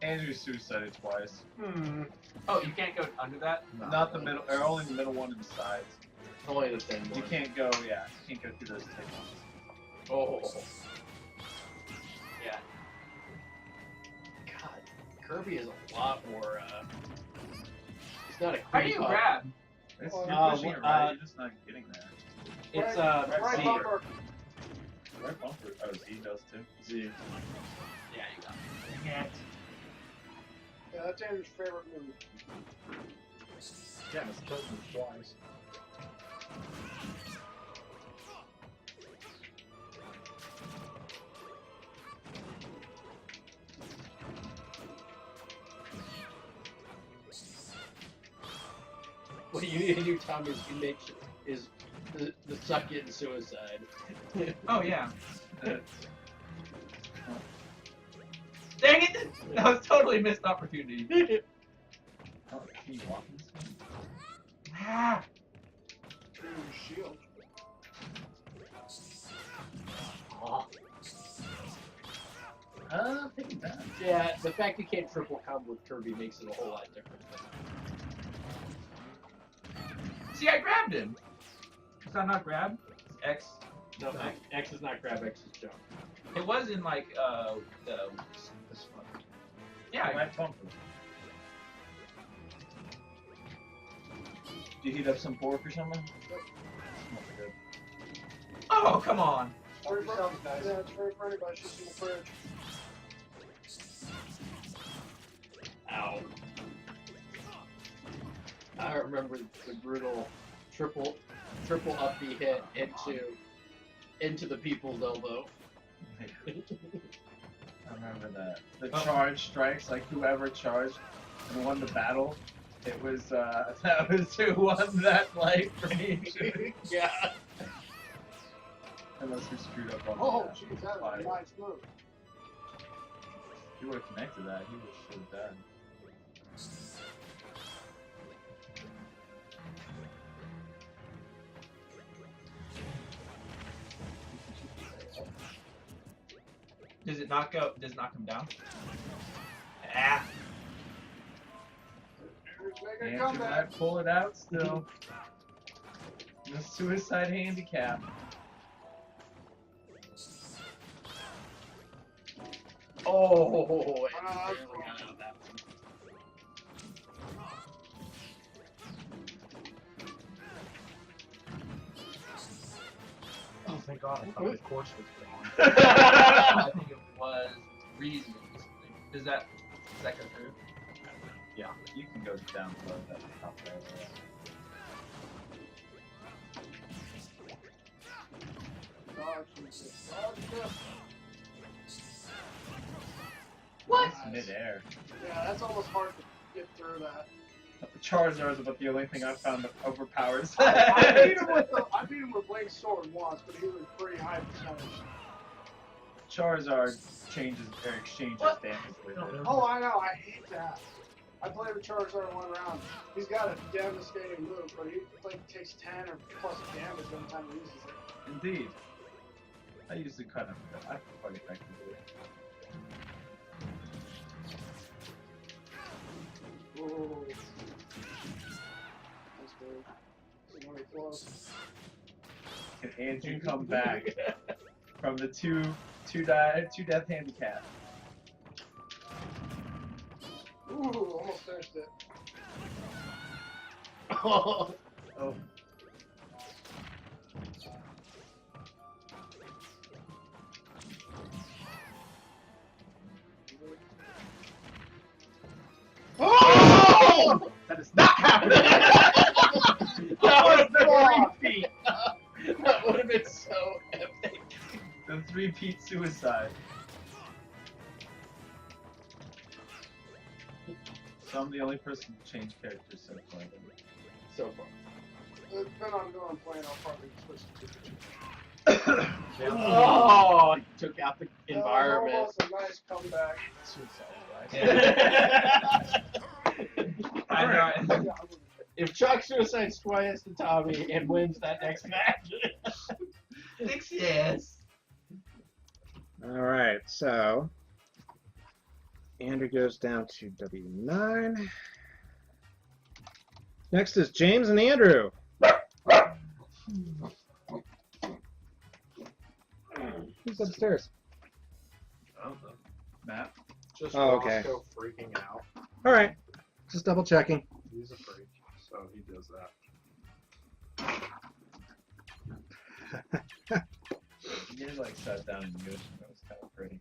Andrew suicided twice. Oh, you can't go under that? Not the middle, or only the middle one and the sides. Only the thin You one. can't go, yeah, you can't go through those thick ones. Oh. Yeah. God, Kirby is a lot more. It's not a. How do you creep up. grab? It's, Oh, you're pushing it right, you're just not getting there. It's Right Z. bumper. Right bumper. Oh, Z does too. Z. Yeah, you got it. Yeah, that's Andrew's favorite move. Yeah, it's killed me twice. What you need to do, Tom, is you make sure is the suck getting suicide. Oh, yeah. Dang it! That was totally missed opportunity. Oh, can you walk in this one? Ah! Shield. Take it back. Yeah, the fact you can't triple combo with Kirby makes it a whole lot different. See, I grabbed him. Is that not grab? X. No, X is not grab, X is jump. It was in like this one. Yeah. Right bumper. Do you heat up some pork or something? Smells good. Oh, come on. Sorry for, yeah, it's for anybody. She's in the fridge. Ow. I remember the brutal triple up B hit into the people's elbow. I remember that. The charge strikes, like whoever charged and won the battle, it was that was who won that life range. Yeah. Unless we screwed up on Oh, the jeez, that was fire. a nice move. If you would have connected that, he would have dead. Does it not go? Does it not come down? Ah. Andrew's making a Andrew comeback. might pull it out still. The suicide handicap. Oh, it Wow, that's barely got out of that one. Oh, thank God, I thought the course was gone. I think it was reasonable. Does that go through? Yeah, you can go down below that top there. Dodge, Jesus. Dodge, yeah. What? It's midair. Yeah, that's almost hard to get through that. The Charizard is about the only thing I've found that overpowers. I beat him with Blade's sword once, but he was pretty high percentage. Charizard changes or exchanges damage with it. Oh, I know. I hate that. I played with Charizard one round. He's got a devastating move, but he like takes 10 or plus damage every time he uses it. Indeed. I usually cut him. I quite effectively. Ooh. That's good. It's really close. Can Andrew come back from the two death handicap? Ooh, almost finished it. Oh. Oh. Suicide. So I'm the only person to change characters so far. So far. Depending on who I'm playing, I'll probably switch to Pikachu. Oh, he took out the environment. Almost a nice comeback. I know. Yeah, If Chuck suicides twice to Tommy and wins that next match. 6 years. Alright, so Andrew goes down to W9. Next is James and Andrew. Who's upstairs? Matt. Just Oh, okay. Roscoe freaking out. Alright, just double checking. He's a freak, so he does that. You like sat down in the ocean. That was kind of pretty.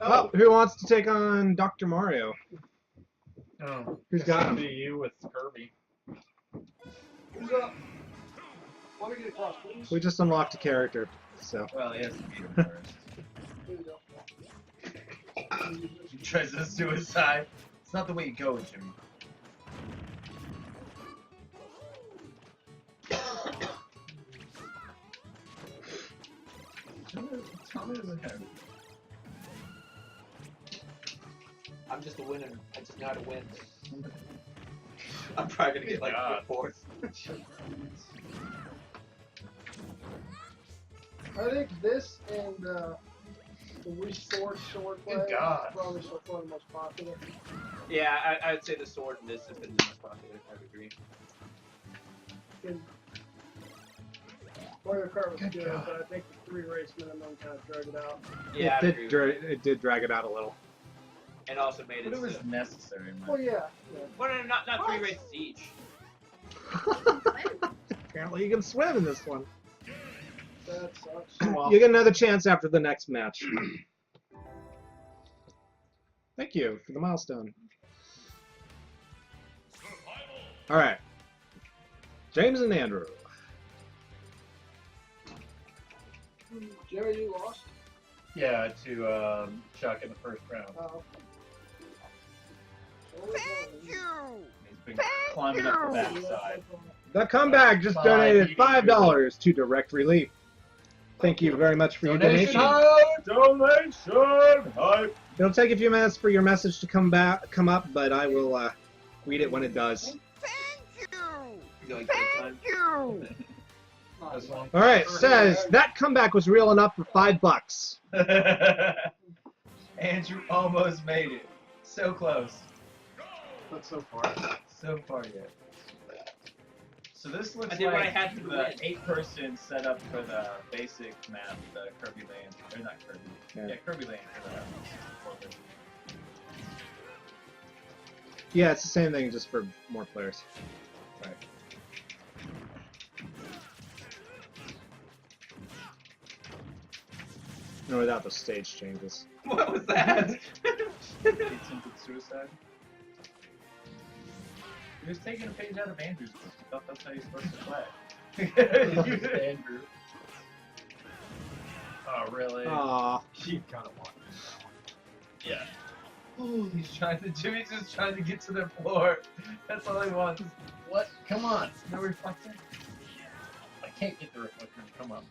Oh, who wants to take on Dr. Mario? Oh, Who's got him? be you with Kirby. Who's up? Let me get across, please. We just unlocked a character, so. Well, he has to beat him first. There you go. He tries to suicide. It's not the way you go, Jimmy. Tommy doesn't have it. I'm just a winner. I just know how to win. I'm probably gonna get like fourth. I think this and the Wii Swordplay Good God. probably so far the most popular. Yeah, I'd say the sword and this has been the most popular. I would agree. Mario Kart was Good good, God. but I think the 3 race minimum kind of drug it out. Yeah, I'd agree. It did drag it out a little. And also made But it. it was necessary, man. Well, yeah. Well, no, not 3 races each. Apparently you can swim in this one. That sucks. You get another chance after the next match. Thank you for the milestone. Alright. James and Andrew. Jerry, you lost? Yeah, to Chuck in the first round. Oh. He's been climbing up the backside. The comeback just donated $5 to Direct Relief. Thank you very much for your donation. Donation hype! It'll take a few minutes for your message to come up, but I will read it when it does. All right, says that comeback was real enough for $5. Andrew almost made it. So close. Not so far. So far yet. So this looks I did what I like had to the win. 8-person setup for the basic map, the Kirby Land. Or not Kirby. Yeah. Yeah, Kirby Land for the Yeah, it's the same thing, just for more players. Right. No, without the stage changes. What was that? Attempted suicide. He was taking a page out of Andrew's book. He thought that's how you're supposed to play. Andrew. Oh, really? Aw. She kind of wanted Yeah. He's trying to. Jimmy's just trying to get to the floor. That's all he wants. What? Come on. No reflector. I can't get the reflector. Come on.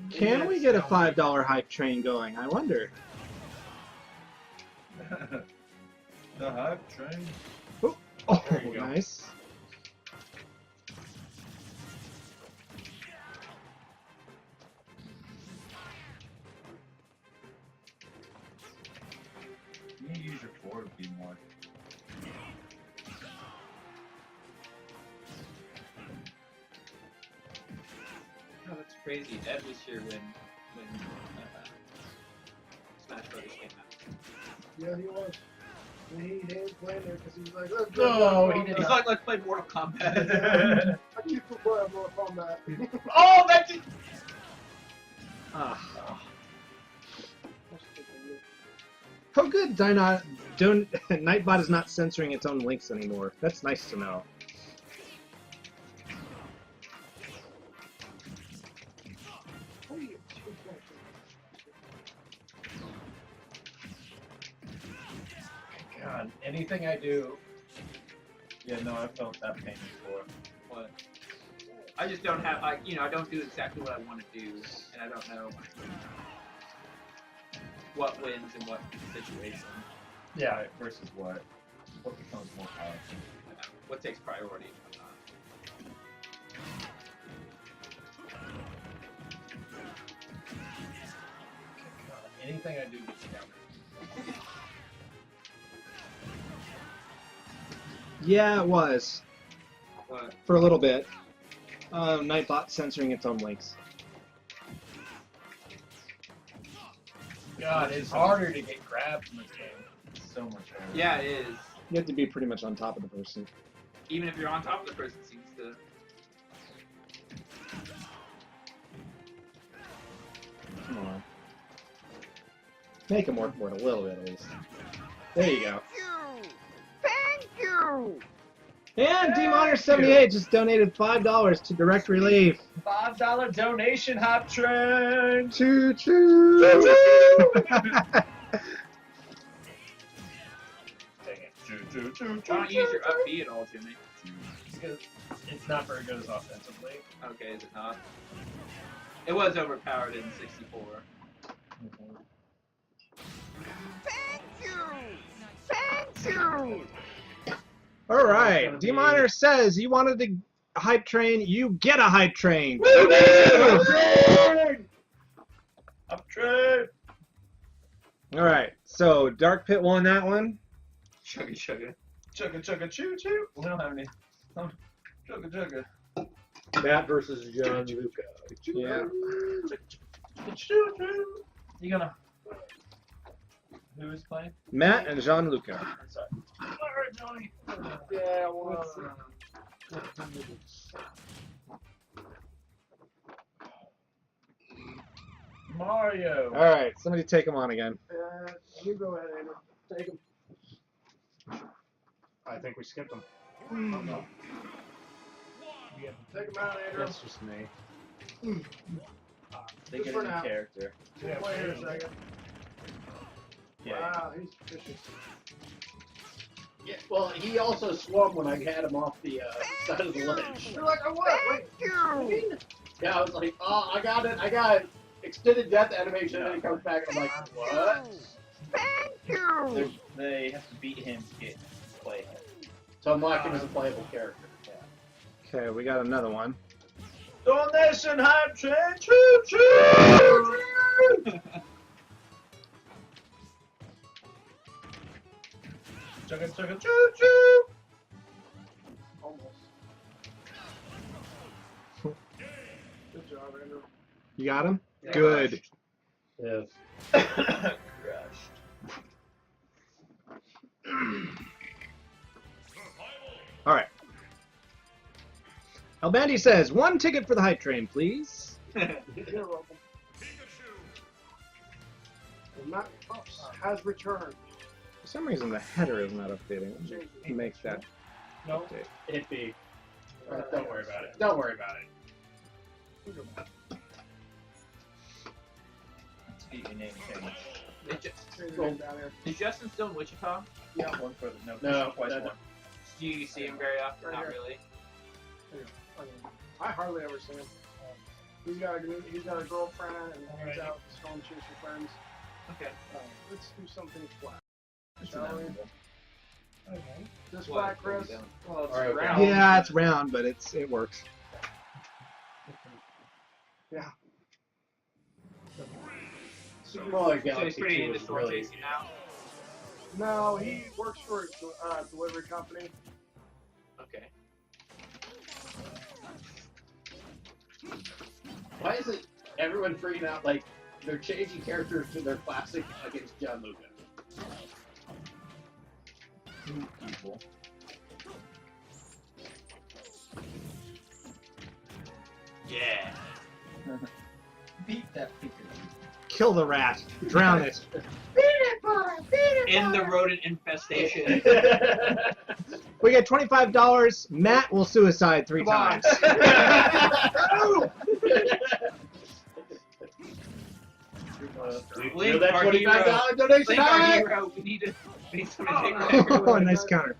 Can we get a $5 hype train going? I wonder. The hype train. Oh, There you go. nice. You need to use your forward to be more. No, that's crazy. Ed was here when Smash Brothers came out. Yeah, he was. And he hated playing there because he was like, let's No, go he Mortal did He's Kombat. like, let's play Mortal Kombat. I keep the boy of Mortal Kombat. Oh, that's it! Ah. Oh, good. Nightbot is not censoring its own links anymore. That's nice to know. on. Anything I do. Yeah, no, I've felt that pain before. What? I just don't have, like, you know, I don't do exactly what I want to do, and I don't know what wins in what situation. Yeah, versus what? What becomes more powerful? What takes priority. Anything I do gets countered. Yeah, it was. What? For a little bit. Nightbot censoring its own links. God, it's harder to get grabbed in this game. It's so much harder. Yeah, it is. You have to be pretty much on top of the person. Even if you're on top of the person, it seems to. Come on. Make him work for it a little bit at least. There you go. Thank you! And DMonner78 just donated $5 to Direct Relief. $5 donation, Hop Train! Choo choo! Dang it. Why don't you use your up B at all, Jimmy? Because it's not very good as offensively. Okay, is it not? It was overpowered in 64. Thank you! Thank you! All right, D-Miner says you wanted a hype train, you get a hype train. Up train! All right, so Dark Pit won that one. Chugga chugga. Chugga chugga choo choo! We don't have any. Chugga chugga. Matt versus John Luca. Yeah. Choo choo! You gonna. Who is playing? Matt and Jean-Luca. Sorry. Alright, Johnny. Yeah, well, Mario. All right, somebody take him on again. you go ahead, Andrew. Take him. I think we skipped him. Oh, no. Take him out, Andrew. That's just me. They Just get for a new now. character. Yeah, wait here a second. Yeah. Wow, he's vicious. Yeah, well, he also swung when I had him off the side of the ledge. You're like, oh, what? Wait. You! Yeah, I was like, oh, I got it. Extended death animation, and then he comes back, I'm like, what? Thank you! They have to beat him to get to play him. To unlock him as a playable character. Okay, we got another one. Donation hype train, choo choo! Chugga chugga choo choo! Almost. Good job, Andrew. You got him? Yeah. Good. Yes. Crushed. All right. Albandi says, one ticket for the hype train, please. You're welcome. And Matt Pups has returned. For some reason, the header is not updating. Let me make that No. update. It'd be. Don't worry about it. Don't worry about it. Let's get your name changed. Change your name down here. Is Justin still in Wichita? Yeah. One for the No, twice no, no. one. Do you see him very often? Right Not here. really. I hardly ever see him. He's got a girlfriend and he's out stone chasing friends. Okay. Let's do something flat. It's Shall we? inevitable. This What? flat, Chris. Well, it's Alright, round. Yeah, it's round, but it works. Yeah. Smaller So he's Galaxy pretty 2 into is sword really. chasing now. No, he works for a delivery company. Okay. Why is it everyone freaking out like they're changing characters to their classic against John Luca? People. Yeah. Beat that Pikachu. Kill the rat. Drown it. In the rodent infestation. We get $25. Matt will suicide 3 Come on. times. Link, that our $25 hero. donation Link, our back. hero. We need to. Need somebody to take that. Oh, nice counter.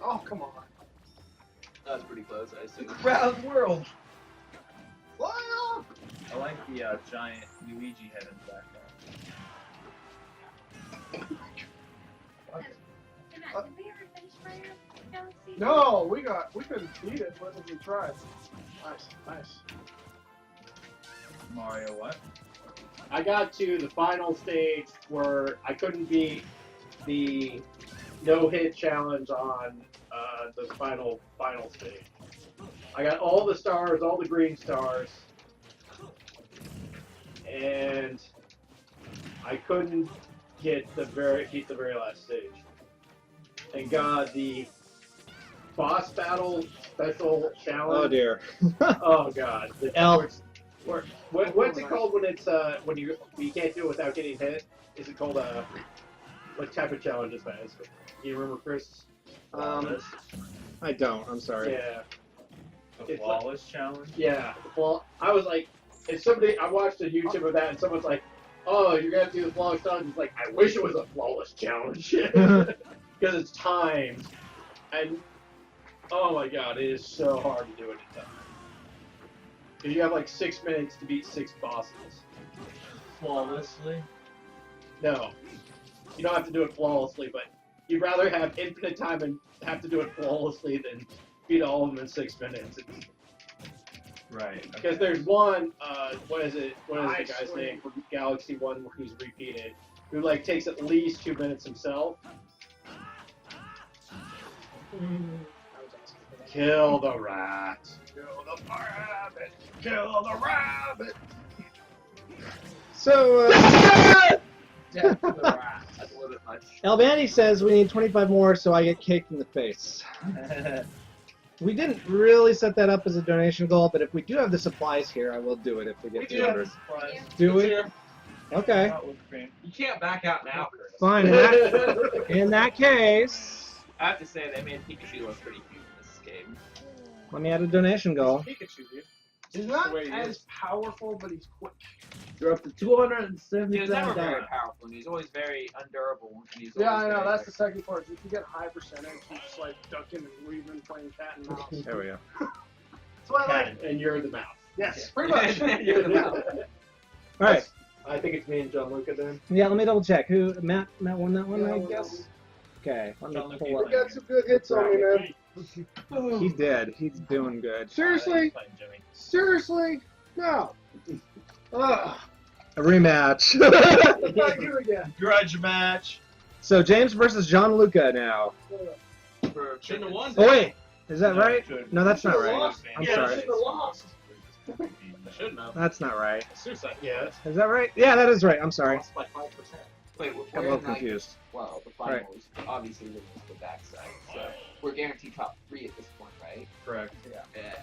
Oh, come on. That was pretty close, I assume. Round world. Fly up! I like the giant Luigi head in the background. Hey, Matt, did we ever finish Mario Galaxy? No, we couldn't beat it, but we tried. Nice, nice. Mario what? I got to the final stage where I couldn't beat the no-hit challenge on the final stage. I got all the stars, all the green stars, and I couldn't beat the very last stage. And God, the boss battle special challenge. Oh dear. Oh God. The L. What's it called when it's when you can't do it without getting hit? Is it called what type of challenge is that? Do you remember, Chris? I don't. I'm sorry. Yeah. The It's flawless challenge? Yeah. Well, I was like, if I watched a YouTube of that, and someone's like, "Oh, you're gonna have to do the flawless challenge." It's like, I wish it was a flawless challenge because it's timed, and oh my God, it is so hard to do it in time. Because you have like 6 minutes to beat 6 bosses. Flawlessly? No, you don't have to do it flawlessly, but you'd rather have infinite time and have to do it flawlessly than beat all of them in 6 minutes. Right. Because there's one, what is the Nice guy's swing. name from Galaxy 1 who's repeated, who like takes at least 2 minutes himself. Kill the rat. Kill the rabbit! Kill the rabbit! So, Death to the rat. That's a little bit much. Albani says we need 25 more, so I get caked in the face. We didn't really set that up as a donation goal, but if we do have the supplies here, I will do it if we get 200. Do we? Okay. You can't back out now, Chris. Fine. In that case, I have to say, they made Pikachu look pretty cute in this game. let me add a donation goal. Pikachu, dude. He's not way he as powerful, but he's quick. You're up to He was never $277. very powerful, and he's always very undurable. And he's Yeah, always I know. very, That's the second part. If you get high percentage, you just like ducking and weaving, playing cat and mouse. There we go. That's what I like. And you're the mouse. Yes, pretty much. You're the mouse. All right. I think it's me and John Luca then. Yeah, let me double check. Who? Matt won that one, Yeah, I well, guess. Okay. Let me pull We up. got some good hits on me, man. He did. He's doing good. Seriously? Seriously? No. Ugh. A rematch. Not you again. Grudge match. So James versus John Luca now. Shouldn't have won. Oh wait, is that right? No, that's not Should've right. lost. I'm Yeah, sorry. should've lost. Shouldn't have. That's not right. Suicide. Yeah. Is that right? Yeah, that is right. I'm sorry. Lost by 5%. Wait, I'm a we're little in, like, confused. well, the Right. finals, obviously, this is the backside. So we're guaranteed top 3 at this point, right? Correct. Yeah.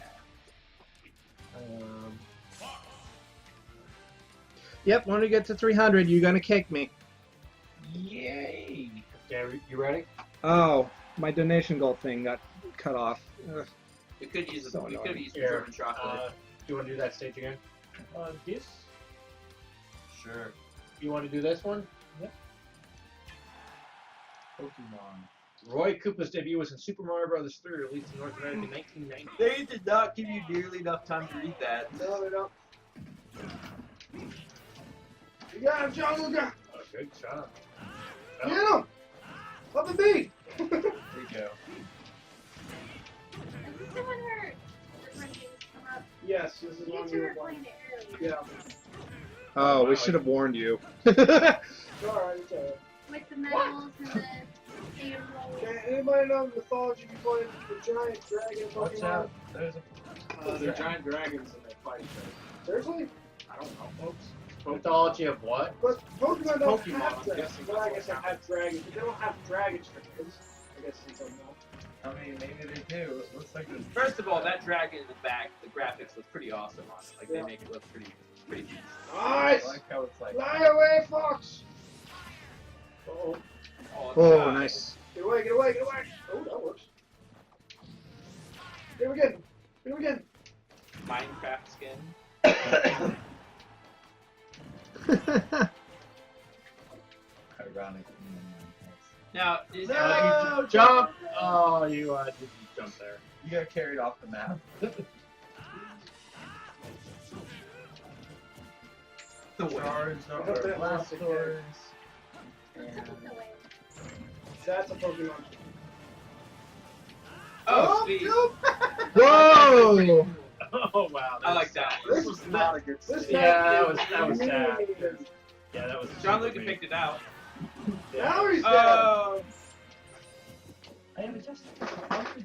Yep. When we get to 300, you're gonna kick me. Yay! Yeah, you ready? Oh, my donation goal thing got cut off. Ugh. We could use So we could annoying. use the Here, German chocolate. do you want to do that stage again? This? Sure. You want to do this one? Pokemon. Roy Koopa's debut was in Super Mario Bros. 3, released in North America in 1990. They did not give you nearly enough time to read that. No, they don't. You got him, John Luca. Oh, good job. Get him. Up the beat. There you go. Is this the one where different things come up? Yes, this is You one two we were were playing. playing it earlier. Yeah. Oh, we should have warned you. It's alright, it's alright. With the medals and the sand rolls. Okay, anybody know the mythology behind the giant dragon Watch Pokemon? out. There's a They're giant dragons and they fight each other. Seriously? I don't know, folks. Mythology of what? But Pokemon don't Pokemon, have I'm dragons. guessing Well, I that's guess they what have dragons, but they don't have dragon dragons. I guess you don't know. I mean, maybe they do. It looks like this. First of all, that dragon in the back, the graphics look pretty awesome on it. Like Yeah. they make it look pretty decent. I Nice! like how it's like. Fly away, Fox! Oh, Oh, God. nice. Get away, get away, get away! Oh, that works. Hit him again! Hit him again! Minecraft skin. around it. Now, is No, jump! Oh, you didn't jump there. You got carried off the map. the way? Charizard, Blastoise, that's a Pokemon. Oh, sweet. Whoa! Oh wow! I like that. This was not a good This system. yeah, that was sad. Yeah, that was. John Luca picked it out. Now he's dead. Oh. I am just a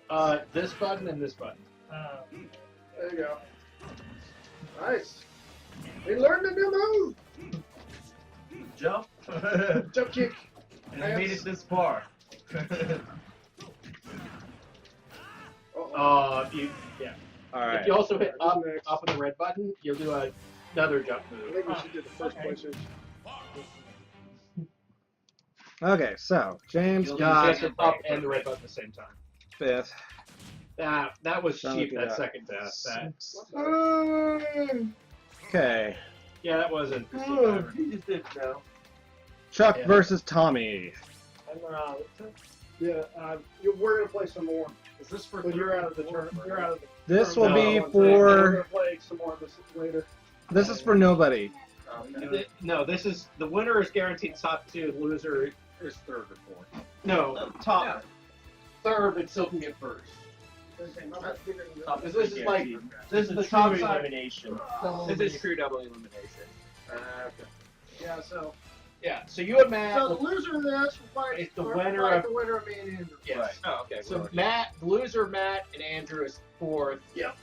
job. This button and this button. There you go. Nice. He learned a new move. Jump. Jump kick. And I made it this far. Yeah. All If right. you also hit up Next. on the red button, you'll do another jump I move. think we should do the first place. Okay, so James You'll got hit up and the red button at the same time. 5th. That was Sounds cheap. like That that. second death. That, Okay. yeah, that wasn't. He just didn't know. Chuck Yeah. versus Tommy. Yeah, we're gonna play some more. Is this for? But you're out of the tournament. You're out of the. This will No. be We're for. gonna play some more of this later. This is for nobody. No, this is the winner is guaranteed top 2. The loser is 3rd or 4th. No, Top. 3rd, but still can get 1st. Top Because this is like this is the true top side. elimination. This is true double elimination. Yeah, so So you and Matt. the loser of this will fight. It's the or winner fight of- the winner of me and Andrew. Yes. Right. Oh, okay. So Matt, the loser of Matt and Andrew is 4th. Yep.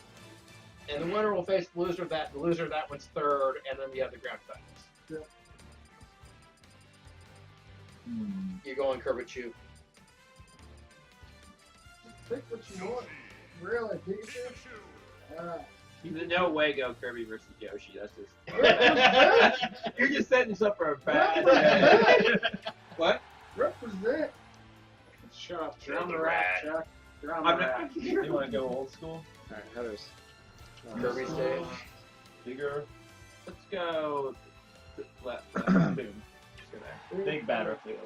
And the winner will face the loser of that. The loser of that one's 3rd, and then the other grand finals. You go on Curvature. Pick what you want. Really, Pikachu? There's no way go Kirby versus Yoshi. That's just. You're just setting us up for a bad. What? Represent. Shut up. You're on the rack, Chuck. You're on the I'm rack. not. You want to go old school? All right, Heather's. Kirby stage. Bigger, Let's go. Left. Boom. Just go there. big battlefield.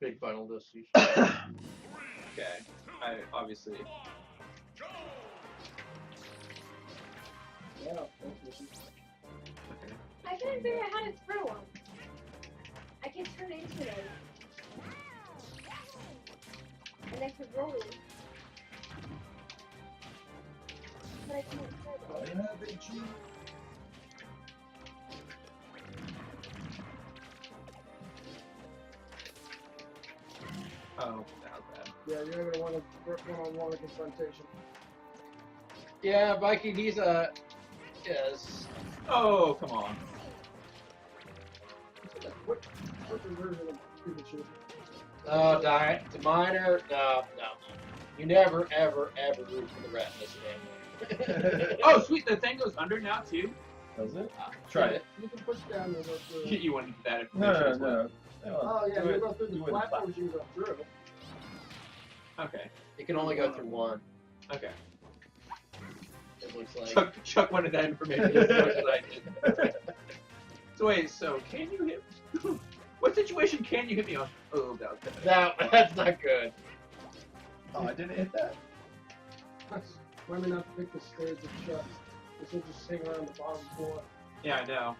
Big final decision. Okay. I obviously. Yeah. I couldn't figure out how to throw one. I can turn into it. And I could roll it. But I can't throw it. Oh, that was bad. Yeah, you're gonna want a one-on-one confrontation. Yeah, Viking, he's a. Yes. Oh, come on. What's the version of Pikachu? Oh, die. To minor. No. You never, ever, ever root for the rat in this game. Oh, sweet. The thing goes under now too. Does it? Try it. You can push down and go through. You wanted that No, information no, as well. no. Oh, yeah, Do you it- go through do the it in platforms you go through. Okay. You can only go through one. Okay. It looks like. Chuck wanted that information as much as I did. So wait, so can you hit? What situation can you hit me on? Oh, that was bad. That's not good. Oh, I didn't hit that. Why not pick the stage of Chuck? This will just hang around the bottom floor. Yeah, I know.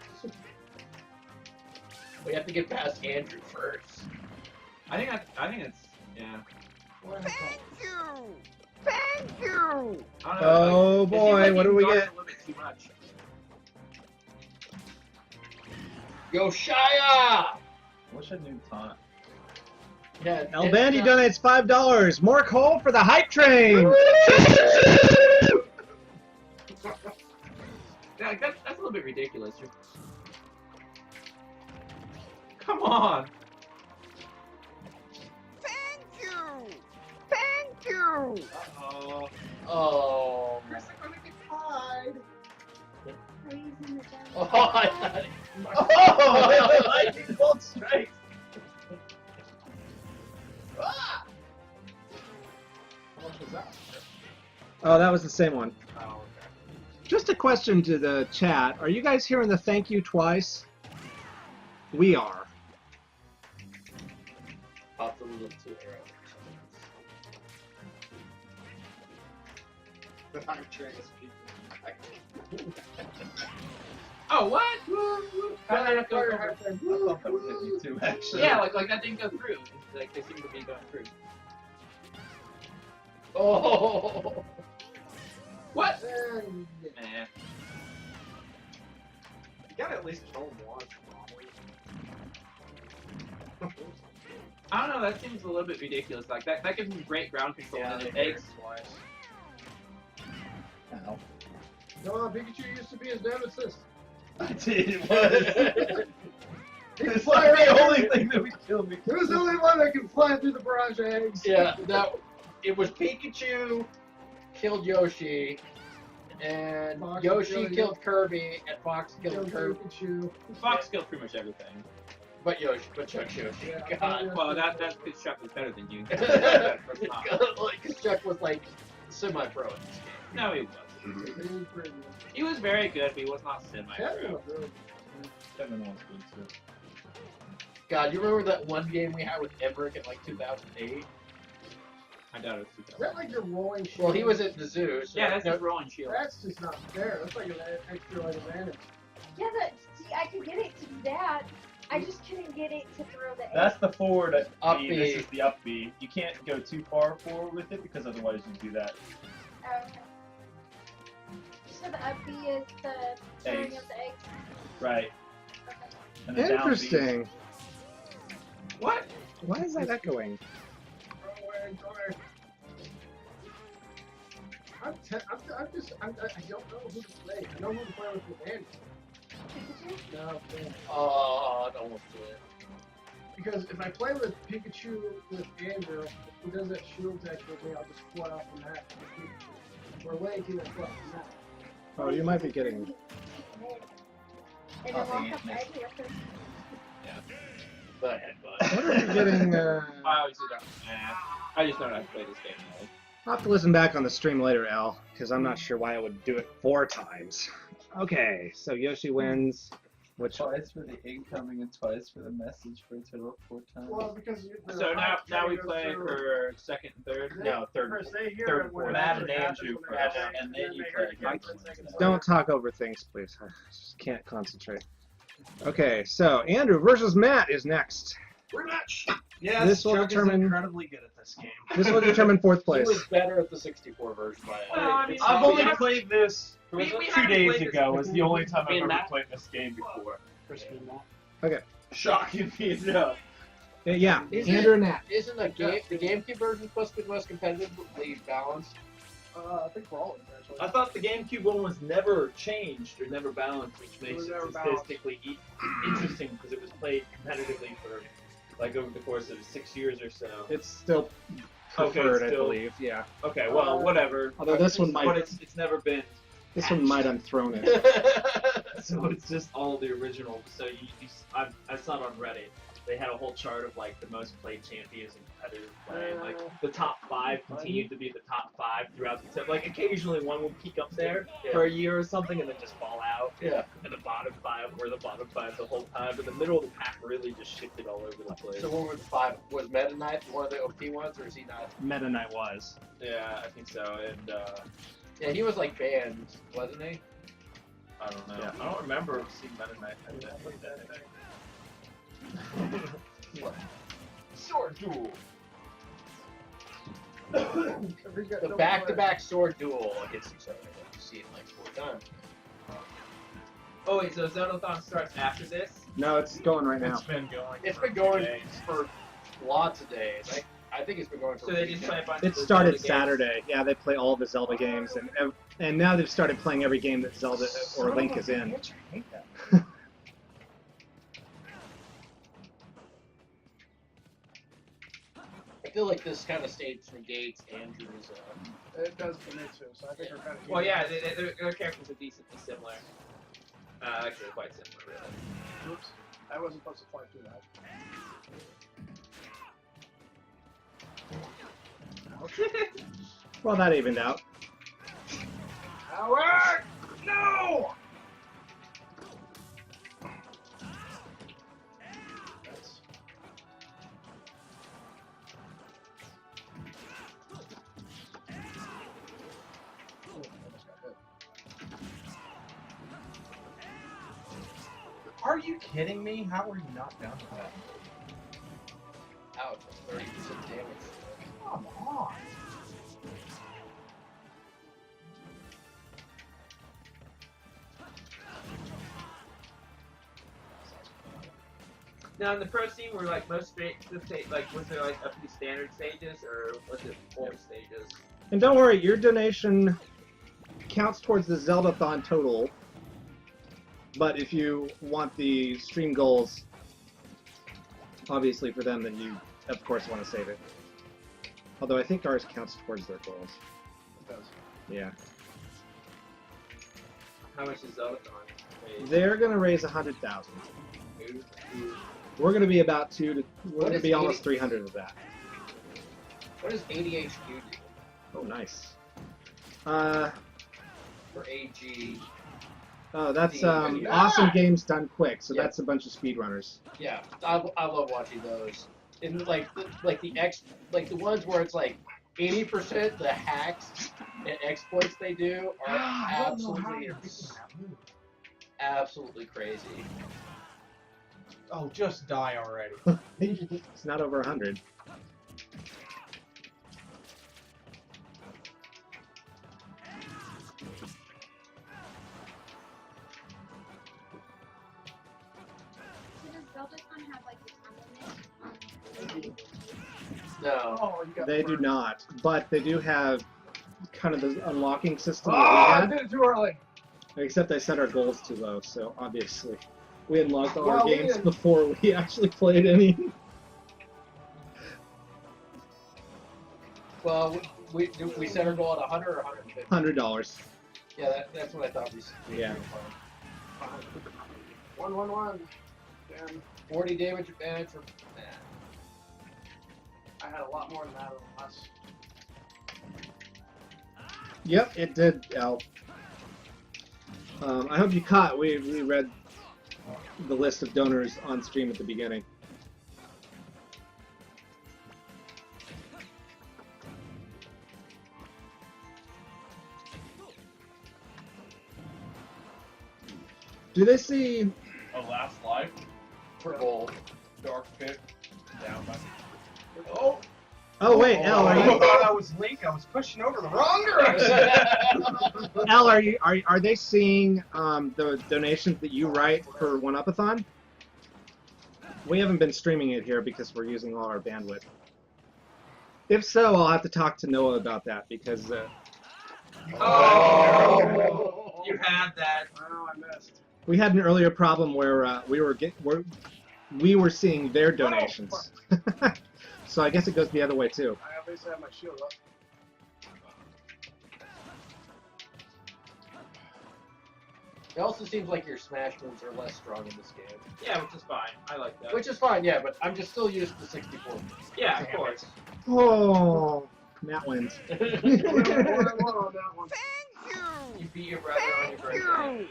We have to get past Andrew first. I think it's yeah. Thank you! Thank you! I don't know. Oh, it seems boy, like what you do we guard get? A little bit too much. Go Shia! What's a new taunt? Yeah, El Bandy donates $5. More coal for the hype train. Yeah, that's a little bit ridiculous. Come on. Thank you! Thank you! Uh-oh. Oh. Chris, I'm gonna get tied. Raising the down. Oh, I thought it. Oh, lightning bolt strikes. How much was that? Oh, that was the same one. Oh, okay. Just a question to the chat. Are you guys hearing the thank you twice? We are. Pop the little 2 arrows. The high trace people. Oh, what? How did that go over? I thought that was you too, actually. Yeah, like that didn't go through. It's like they seem to be going through. Oh! What? And Man. You gotta at least kill him once, probably. I don't know, that seems a little bit ridiculous. Like, that gives me great ground control and it takes. Ow. no, Pikachu used to be his nemesis. I did, it was. It's like the only thing that would kill me. He was the only one that could fly through the barrage of eggs. Yeah, it was Pikachu killed Yoshi, and Fox Yoshi killed killed Kirby, and Fox killed Kirby. Pikachu. Fox killed pretty much everything. But Chuck Yoshi. Yeah, God. Well, that's because Chuck was better than you. Like, 'cause Chuck was like semi-pro in this game. No, he wasn't. He was very good, but he was not semi-pro. Kevin was good too. God, you remember that one game we had with Emmerich in like 2008? I doubt it was Is that like your rolling shield? Well, he was at the zoo. So Yeah, that's no, his rolling shield. That's just not fair. That's like an extra like advantage. Yeah, see, I could get it to do that. I just couldn't get it to throw the egg. That's the forward Up B. B. This is the up B. You can't go too far forward with it because otherwise you do that. Okay. So the up B is the throwing of the eggs. Right. And the down B is- Interesting. What? Why is that echoing? Go away, go away. I don't know who to play. I know who to play with Andy. Pikachu? No, man. Oh, I almost did it. Because if I play with Pikachu with Andrew, who does that shield tech with me, I'll just fly off the map. Or Link, he will fly off the map. Oh, you might be getting. And then Oh, walk yeah, up the nice. egg here first. The headbutt. What are you getting? I always do that. Nah, I just don't know how to play this game. Really. I'll have to listen back on the stream later, Al, because I'm not sure why I would do it 4 times. Okay, so Yoshi wins. Which Twice for the incoming and twice for the message for a total of 4 times. Well, because So now we play for second and third. No, third. First, they hear third, it when fourth. it Matt actually and happens Andrew when first, it happens, and then you they play hear it again Mike. for the second time. don't talk over things, please. I just can't concentrate. Okay, so Andrew versus Matt is next. Rematch. Yes, This will Chuck determine- is incredibly good at this game. This will determine 4th He place. was better at the 64 version by Well, I mean, I've we only have- played this we 2 haven't days played this ago. Was the only time Me I've and ever Matt? played this game before. Okay. Shocking me enough. Yeah, Isn't Andrew and Matt. Isn't the GameCube version supposed to be the most competitively balanced? I think for all of them, actually. I thought the GameCube one was never changed or never balanced, which makes was it never balanced. statistically interesting because it was played competitively for like over the course of 6 years or so. It's still Okay, preferred, I still- believe. Yeah. Okay, well, whatever. Although this one might- but it's never been. This one might unthrone it. So it's just all the original. So I saw it on Reddit. They had a whole chart of like the most played champions in competitive play. And, like the top 5 continued to be the top 5 throughout the like occasionally one would peak up there for a year or something and then just fall out. Yeah. And the bottom 5 were the bottom 5 the whole time. But the middle of the pack really just shifted all over the place. So what were the 5? Was Meta Knight one of the OP ones, or is he not? Meta Knight was. Yeah, I think so. And Yeah, he was like banned, wasn't he? I don't know. I don't remember seeing Meta Knight. Sword duel. The back-to-back sword duel against each other that you've seen like 4 times. Oh wait, so Zeldathon starts after this? No, it's going right now. It's been going. It's for been going days. for lots of days. I think it's been going for. So they just play a bunch of It the started Zelda games. Saturday. Yeah, they play all the Zelda games, and now they've started playing every game that Zelda or Link is in. I hate that. I feel like this kind of stage negates Andrew's. It does for me too, so I think we're kind of. Well, yeah, their characters are decently similar. Actually, quite similar, really. Oops. I wasn't supposed to fly through that. Well, that evened out. Howard! No! you kidding me? How were you not down with that? Ouch, that's 30% damage. Come on. Now in the pro scene, were like most like was there like a few standard stages or was it full stages? And don't worry, your donation counts towards the Zeldathon total. But if you want the stream goals, obviously for them, then you of course want to save it. Although I think ours counts towards their goals. It does. Yeah. How much is Zeldathon? They're gonna raise 100,000. We're gonna be about we're gonna be almost 300 of that. What does ADHQ do? Oh, nice. For AG. Oh, that's awesome games done quick. So Yeah. that's a bunch of speedrunners. Yeah, I love watching those. And like the ones where it's like 80% the hacks and exploits they do are absolutely crazy. Oh, just die already. It's not over 100. So does Zeldathon have like the time limit? No. Oh, you got They do burned. not, but they do have kind of the unlocking system Oh, that I we did it too early. had, except I set our goals too low, so obviously we unlocked all our Well, we games didn't. before we actually played any. Well, we set our goal at 100 or 150. $100. Yeah, that's what I thought we Yeah. 1-1-1. Damn. 40 damage advantage for. I had a lot more than that last. Yep, it did, Al. I hope you caught. We read the list of donors on stream at the beginning. Do they see? A last life. For gold. Dark pit. Down by. Oh wait, Al, I are you? thought I was Link. I was pushing over the wrong direction. Al, are they seeing the donations that you write for One Upathon? We haven't been streaming it here because we're using all our bandwidth. If so, I'll have to talk to Noah about that because Oh, you had that. Oh, I missed. we had an earlier problem where we were seeing their donations. So I guess it goes the other way too. I obviously have my shield up. It also seems like your smash moves are less strong in this game. Yeah, which is fine. I like that. Which is fine, yeah, but I'm just still used to 64. Yeah, of course. Oh, Matt wins. 1-1 on that one. Thank you. You beat your brother on your Thank birthday. you.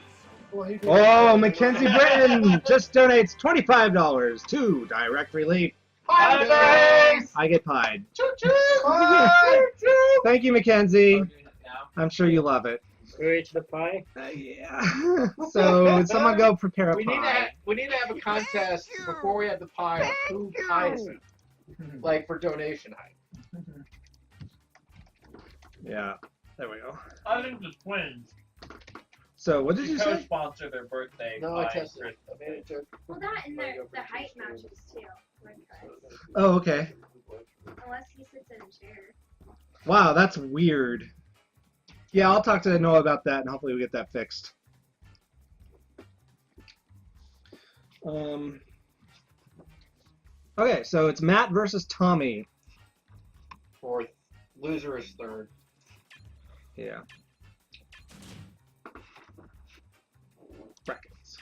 Well, he did. Oh, Mackenzie Britton just donates $25 to Direct Relief. Holidays! I get pied. Bye. Thank you, Mackenzie. Now. I'm sure you love it. Who ate the pie? Yeah. So someone go prepare a We pie. need to have a contest before we have the pie of who pies it. Like for donation height. Yeah. There we go. I think the twins. So what did you say? Co-sponsor their birthday. No, I pie. tested it. I made a joke. Well, that and the height matches too. Like that. Oh, okay. Unless he sits in a chair. Wow, that's weird. Yeah, I'll talk to Noah about that, and hopefully we get that fixed. Okay, so it's Matt versus Tommy. Fourth. Loser is third. Yeah. Brackets.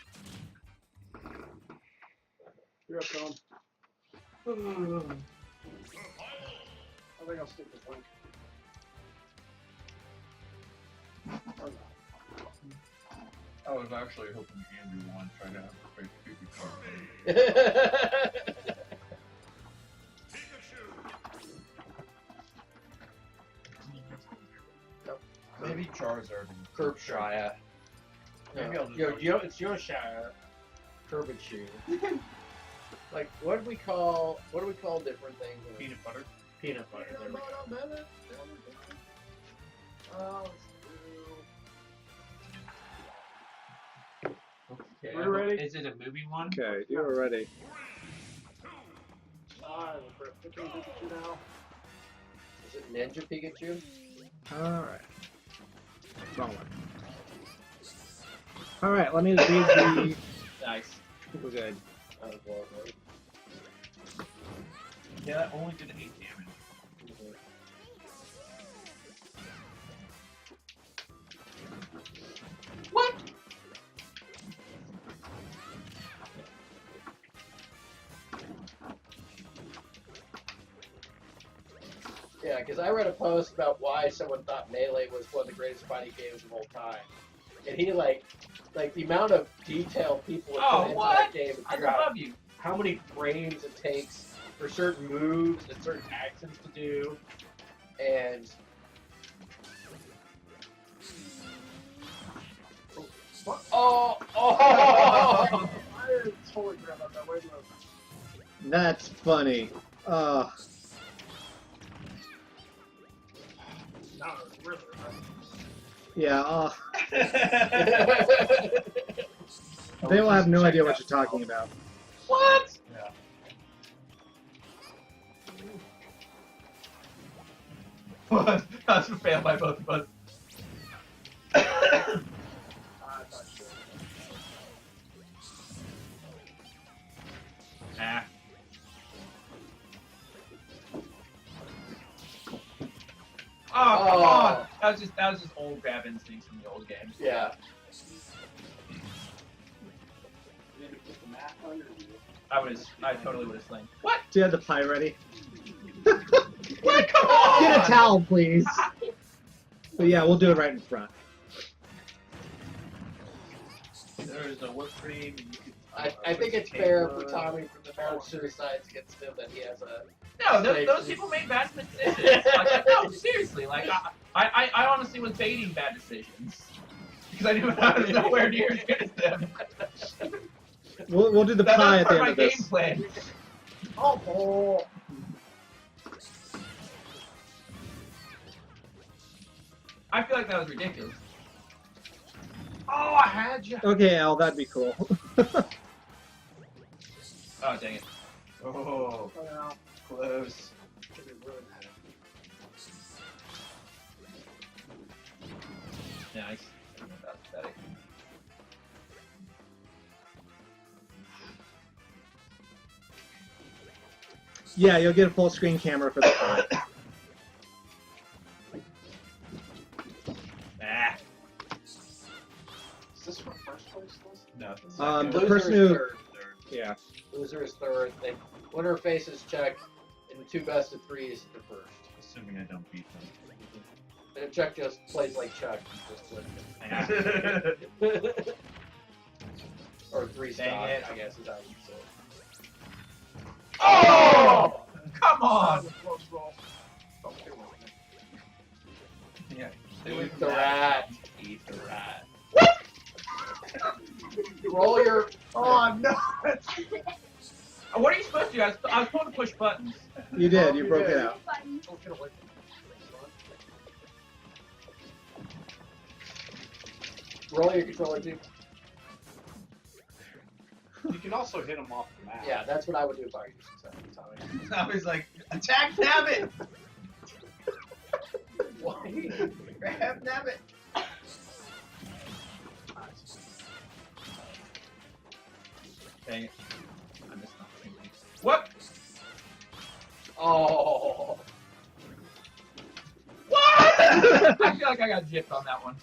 You're up, Tom. I think I'll stick with Link. I was actually hoping Andrew won, try to have a fake Pikachu. Maybe Charizard and Kirkshire. Maybe I'll just It's Yorkshire. curvature. Like, what do we call different things? Peanut butter. Peanut butter. There we go. Okay, We're ready. Is it a movie one? Okay, you are ready. Alright, we're picking Pikachu now. Is it Ninja Pikachu? Alright. Wrong one. Alright, let me read the... Nice. We're good. Yeah, that only did 8 damage. What? Yeah, because I read a post about why someone thought Melee was one of the greatest fighting games of all time, and he like the amount of detail people would put into that game and I figure out love you. how many frames it takes for certain moves and certain actions to do, and oh. I totally forgot about that. Wait a minute. That's funny. Now it's really right. Yeah, they will have no idea what you're talking about. What? Yeah. What? That's a fail by both of us. I thought shit. Nah. Oh, come on! That was just old grab instincts from the old games. Yeah. You need to put the mat under you. I totally would have slain. What? Do you have the pie ready? What? Come on! Get a towel, please. But yeah, we'll do it right in front. There's a whipped cream. And you could, I think it's fair for Tommy from the marriage suicides against him that he has a. No, those people made bad decisions. Like, no, seriously. Like, I honestly was baiting bad decisions because I knew I was nowhere near as good as them. We'll do the pie at the end of That's this. part of my game plan. Oh. I feel like that was ridiculous. Oh, I had you. Okay, Al, that'd be cool. Oh, dang it. Oh, Yeah. close. It really matters. Nice. That's pathetic. Yeah, you'll get a full screen camera for the pie. Ah. Is this for first place list? No. The Loser person is who, third. yeah, Loser is third. Then winner faces Chuck, and the 2 best of 3 is the first. Assuming I don't beat them. And if Chuck just plays like Chuck, he just wins. Or 3 Dang stock, it. I guess is how you say it. Oh! Come on! Close roll. Okay, well, Yeah. Eat the rat. Eat the rat. Roll your. oh no! What are you supposed to do? I was told to push buttons. you did. You You broke did. it out. Button. Don't get away from Roll your controller too. You can also hit them off the map. Yeah, that's what I would do if I were you, Tommy. I was like, attack Nabbit! Why? Grab Nabbit! Dang it. I missed nothing. What? Oh. What? I feel like I got gypped on that one.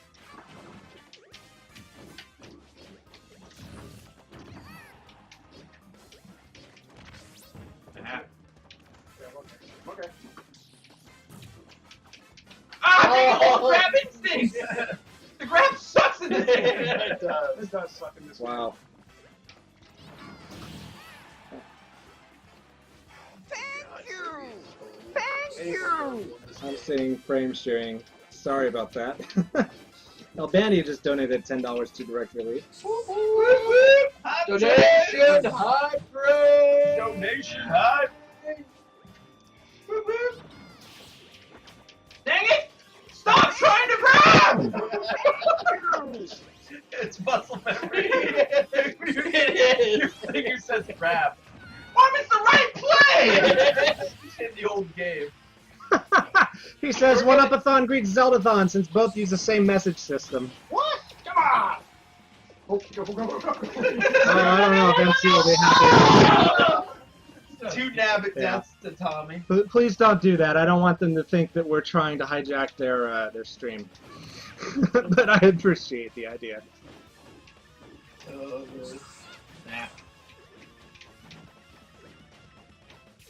Okay. Ah, dang it, Oh. grab instinct! The grab sucks in this game! It does. This does suck in this Wow. Thank you! Thank you! I'm seeing frame sharing. Sorry about that. Albania just donated $10 to Direct Relief. Whoop, whoop, whoop. Hi, Donation high praise. Donation high. Dang it! Stop trying to grab! It's muscle memory. It Your is. finger says grab. Mom, it's the right play! In the old game. He says, One-Up-a-thon greets Zeldathon since both use the same message system. What? Come on! Oh, I don't know if MC will be happy. 2 nabbit deaths to Tommy. Please don't do that. I don't want them to think that we're trying to hijack their stream. But I appreciate the idea. Nah.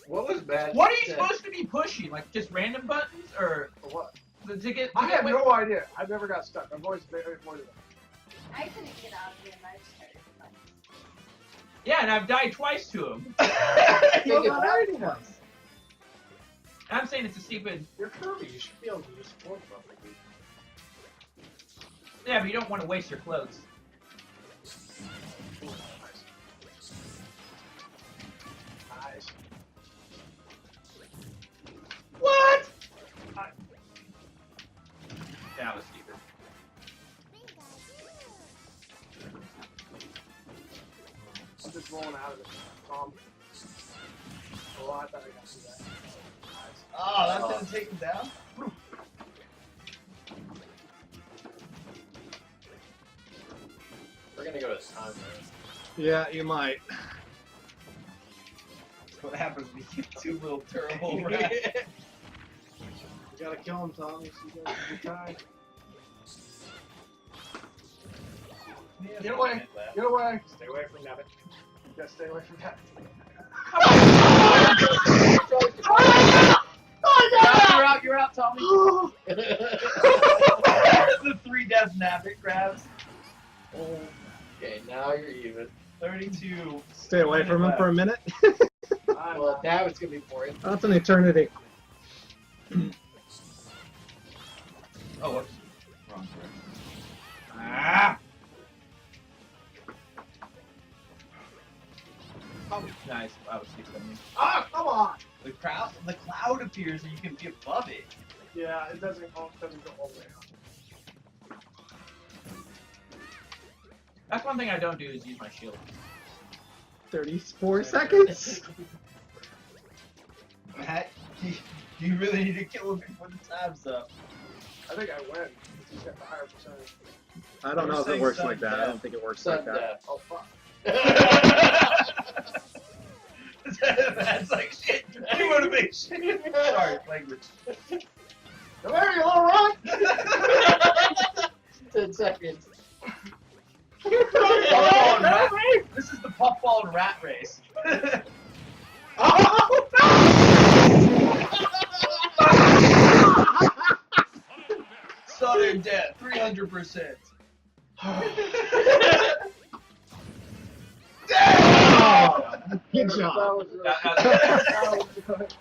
What was bad? What are you supposed to be pushing? Like just random buttons or For what? to get? I have no idea. I've never got stuck. I've always avoided it. I couldn't get out of it and I just started buttons. Yeah, and I've died twice to him. You're not hiding once. I'm saying it's a stupid. You're Kirby. You should be able to use force properly. Yeah, but you don't want to waste your clothes. Nice. What? That was stupid. I'm just rolling out of it, Tom. Oh, I thought I got through that. Nice. Oh, that didn't take him down? We're gonna go to time. Yeah, you might. That's what happens when you get 2 little turbo rats. You gotta kill him, Tom. You gotta be time. Get away! Get away! Stay away from Nabbit. You gotta stay away from that. You're out, Tommy. The 3 death nabbit grabs. Okay, now you're even. 32. Stay away from him for a minute. Well, now it's gonna be boring. That's an eternity. Oh, whoops. Wrong direction. Ah! Oh, nice. That was stupid of me. Ah, come on! The cloud appears and you can be above it. Yeah, it doesn't go all the way up. That's one thing I don't do is use my shield. 34 seconds. Matt, you really need to kill him before the time's up. I think I win. He's got the higher percentage. I don't know if it works like that. I don't think it works like Sudden that. death. Oh, fuck. That's like shit. Demotivation. Sorry, language. Come here, you little runt! 10 seconds. This is the puffball and rat race. Oh! Southern death, 300%. Good job. That was really that was good.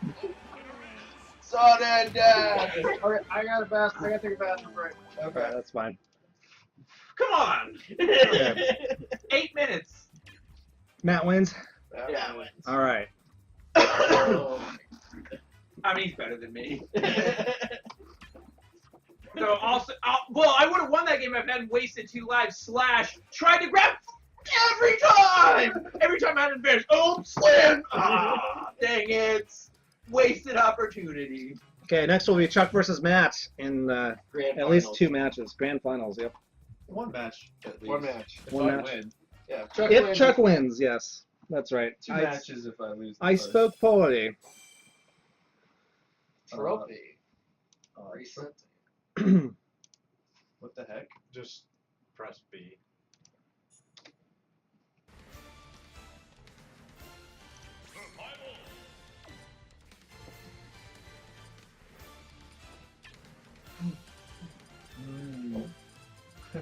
Southern death. Okay, I gotta take a bathroom break. Okay, that's fine. Come on! Okay. 8 minutes. Matt wins. Yeah. All right. Oh. I mean, he's better than me. So also, well, I would have won that game if I hadn't wasted 2 lives / tried to grab every time. Every time I had an advantage. Oh, slam! Ah, dang it! Wasted opportunity. Okay, next will be Chuck versus Matt in Grand at least finals. 2 matches. Grand finals, yep. One match, at least. One match. If One I match. win. Yeah. If wins. Chuck wins, yes. That's right. 2 matches if I lose. the I first. spoke poorly. Trophy. Uh, Recent. What the heck? Just press B.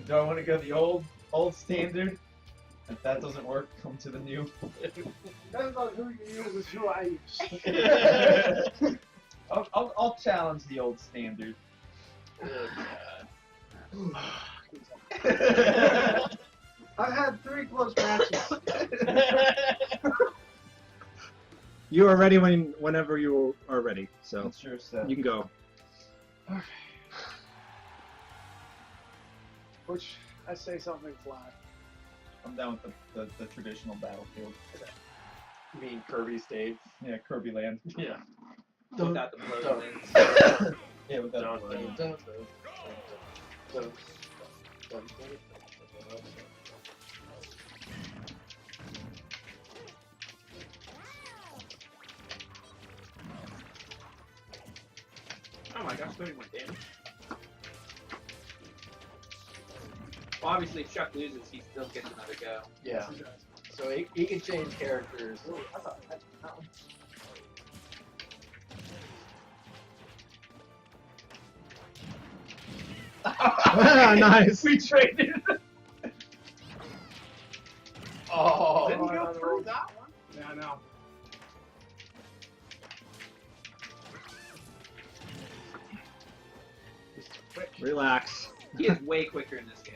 Do I want to go the old standard? If that doesn't work, come to the new. Depends on who you use is who I use. I'll challenge the old standard. I've had 3 close matches. You are ready whenever you are ready. So It's your set. you can go. Which I say something flat. I'm down with the traditional battlefield. You mean Kirby stage? Yeah, Kirby Land. Yeah. Without the blows. Don't. Yeah, with that. Dun, dun, dun, dun, dun, dun, dun. Oh my gosh, 31 damage. Well, obviously, if Chuck loses, he still gets another go. Yeah. So he can change characters. I thought that one. Nice. We traded. Oh. Didn't go through that one. Yeah, I know. Relax. He is way quicker in this game.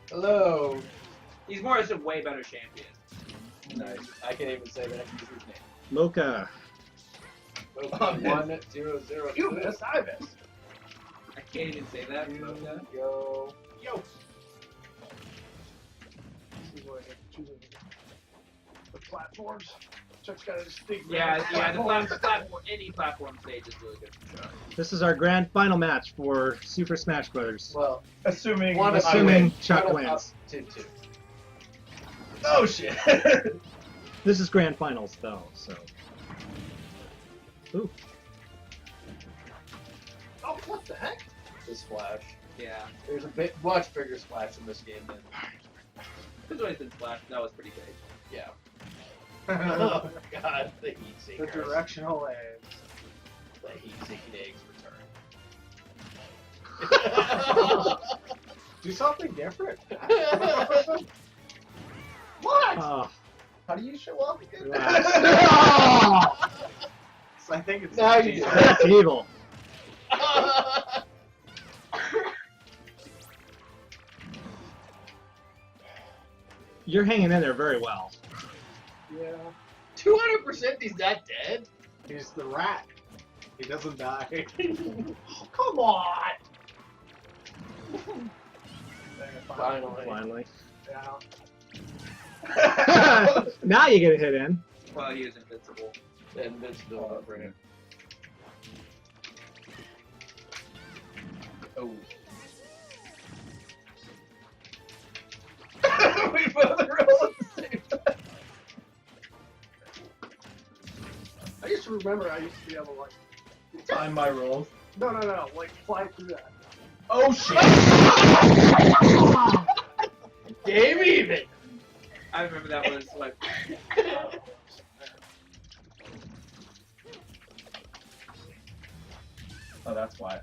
Hello. He's more as a way better champion. Nice. I can't even say that. Use his name. Mocha. Okay, 1 0 0. You missed. I missed. I can't even say that. Mocha. Yo. Yo. This is what I get to choose the platforms. Chuck's got a distinct. Yeah, the platform, any platform stage is really good for Chuck. This is our grand final match for Super Smash Bros. Well, Assuming. One of- Assuming Chuck one of wins. up to 2. Oh shit. This is grand finals though, so. Ooh. Oh, what the heck? The splash. Yeah. There's a much bigger splash in this game than. There's always been Splash. That was pretty big. Yeah. Oh god, the heat The seekers. directional eggs. The heat seeking eggs return. Do something different. What? Oh, How do you show up again? relax. I think it's Now you do. That's evil. You're hanging in there very well. Yeah. 200% he's not dead. He's the rat. He doesn't die. Oh, come on. Finally. Finally. Yeah. Now you get a hit in. Well, he is invincible. And it's still up for him. Oh. We both roll at the same time. I used to remember I used to be able to like. Time my rolls. No, like fly through that. Oh shit. Game even. I remember that was like. Oh, that's why.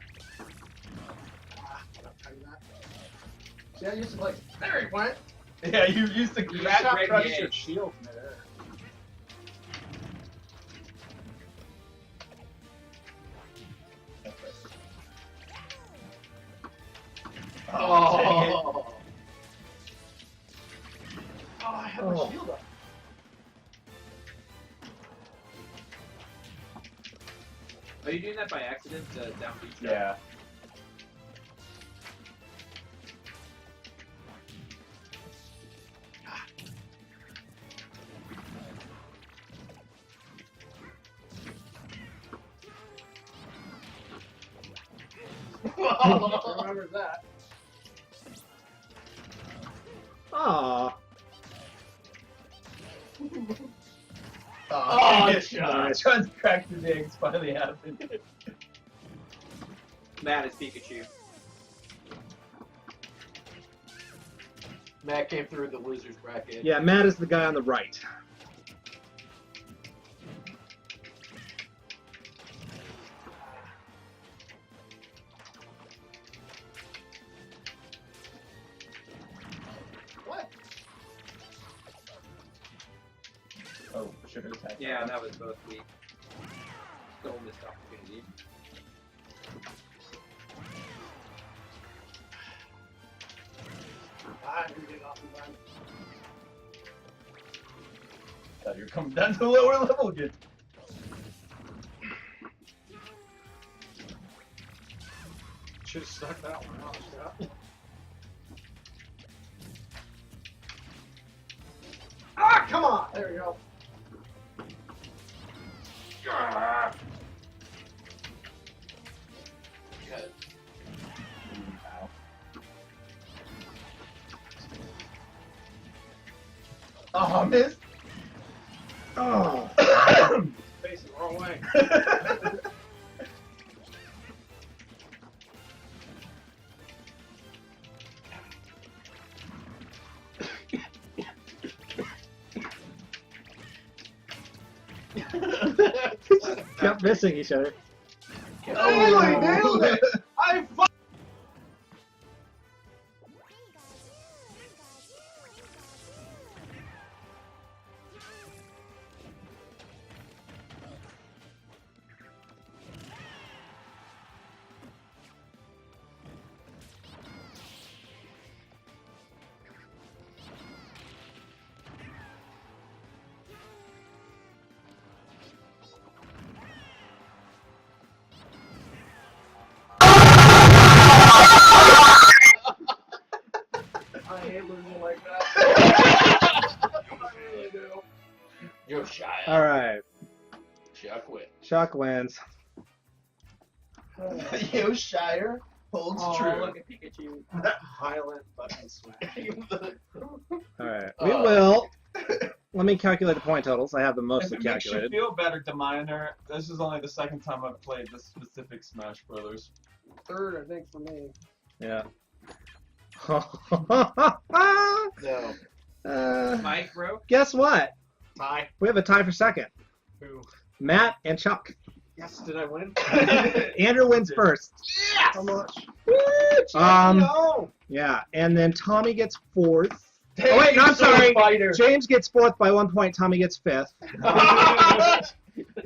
See, I used to like. There he went. Yeah, you used to You grab shot Greg Greg Yates. Yates. Shield midair. Oh, dang it. Oh. Oh, I had my Oh. shield up. Are you doing that by accident to downbeat Chuck? Yeah. Remember that. Aw. Oh, Chuck. nice. Trying to crack the eggs finally happened. Matt is Pikachu. Matt came through the losers bracket. Yeah, Matt is the guy on the right. What? Oh, sugar attack. Yeah, that was both weak. Still missed opportunity. I didn't get off the line. Thought you were coming down to the lower level again. Should have stuck that one out. Yeah. Ah, come on! There we go. Ah. Good. Oh, missed. Oh. Facing the wrong way. Kept missing each other. Oh, he nailed it! I hate losing like that. I really do. You're shy. All right. Chuck win. Shock wins. Yoshire holds Oh, true. look at Pikachu. That Highland button smash. All right. We will. Let me calculate the point totals. I have them mostly If it makes you calculated. feel better, Deminer, this is only the second time I've played this specific Smash Brothers. Third, I think, for me. Yeah. No. Mike, bro. Guess what? Tie. We have a tie for second. Who? Matt and Chuck. Yes, did I win? Andrew wins first. How much? No. Yeah, and then Tommy gets fourth. Dang, Oh wait, no, you I'm sorry. fighter. James gets fourth by 1 point. Tommy gets fifth.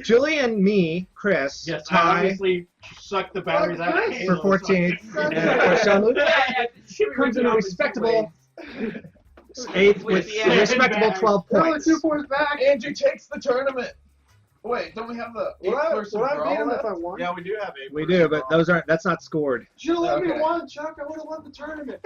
Julie and me, Chris, Yes, I tie obviously sucked the batteries out of for Halo, 14th, so I- and of course Shamu comes in a respectable 8th with the a respectable 12 We're only points. 2 points back. Andrew takes the tournament. Wait, don't we have the Would I person beat him brawl if I won? Yeah, we do have a. We do, but those aren't. That's not scored. Should have let me Okay. won, Chuck. I would have won the tournament.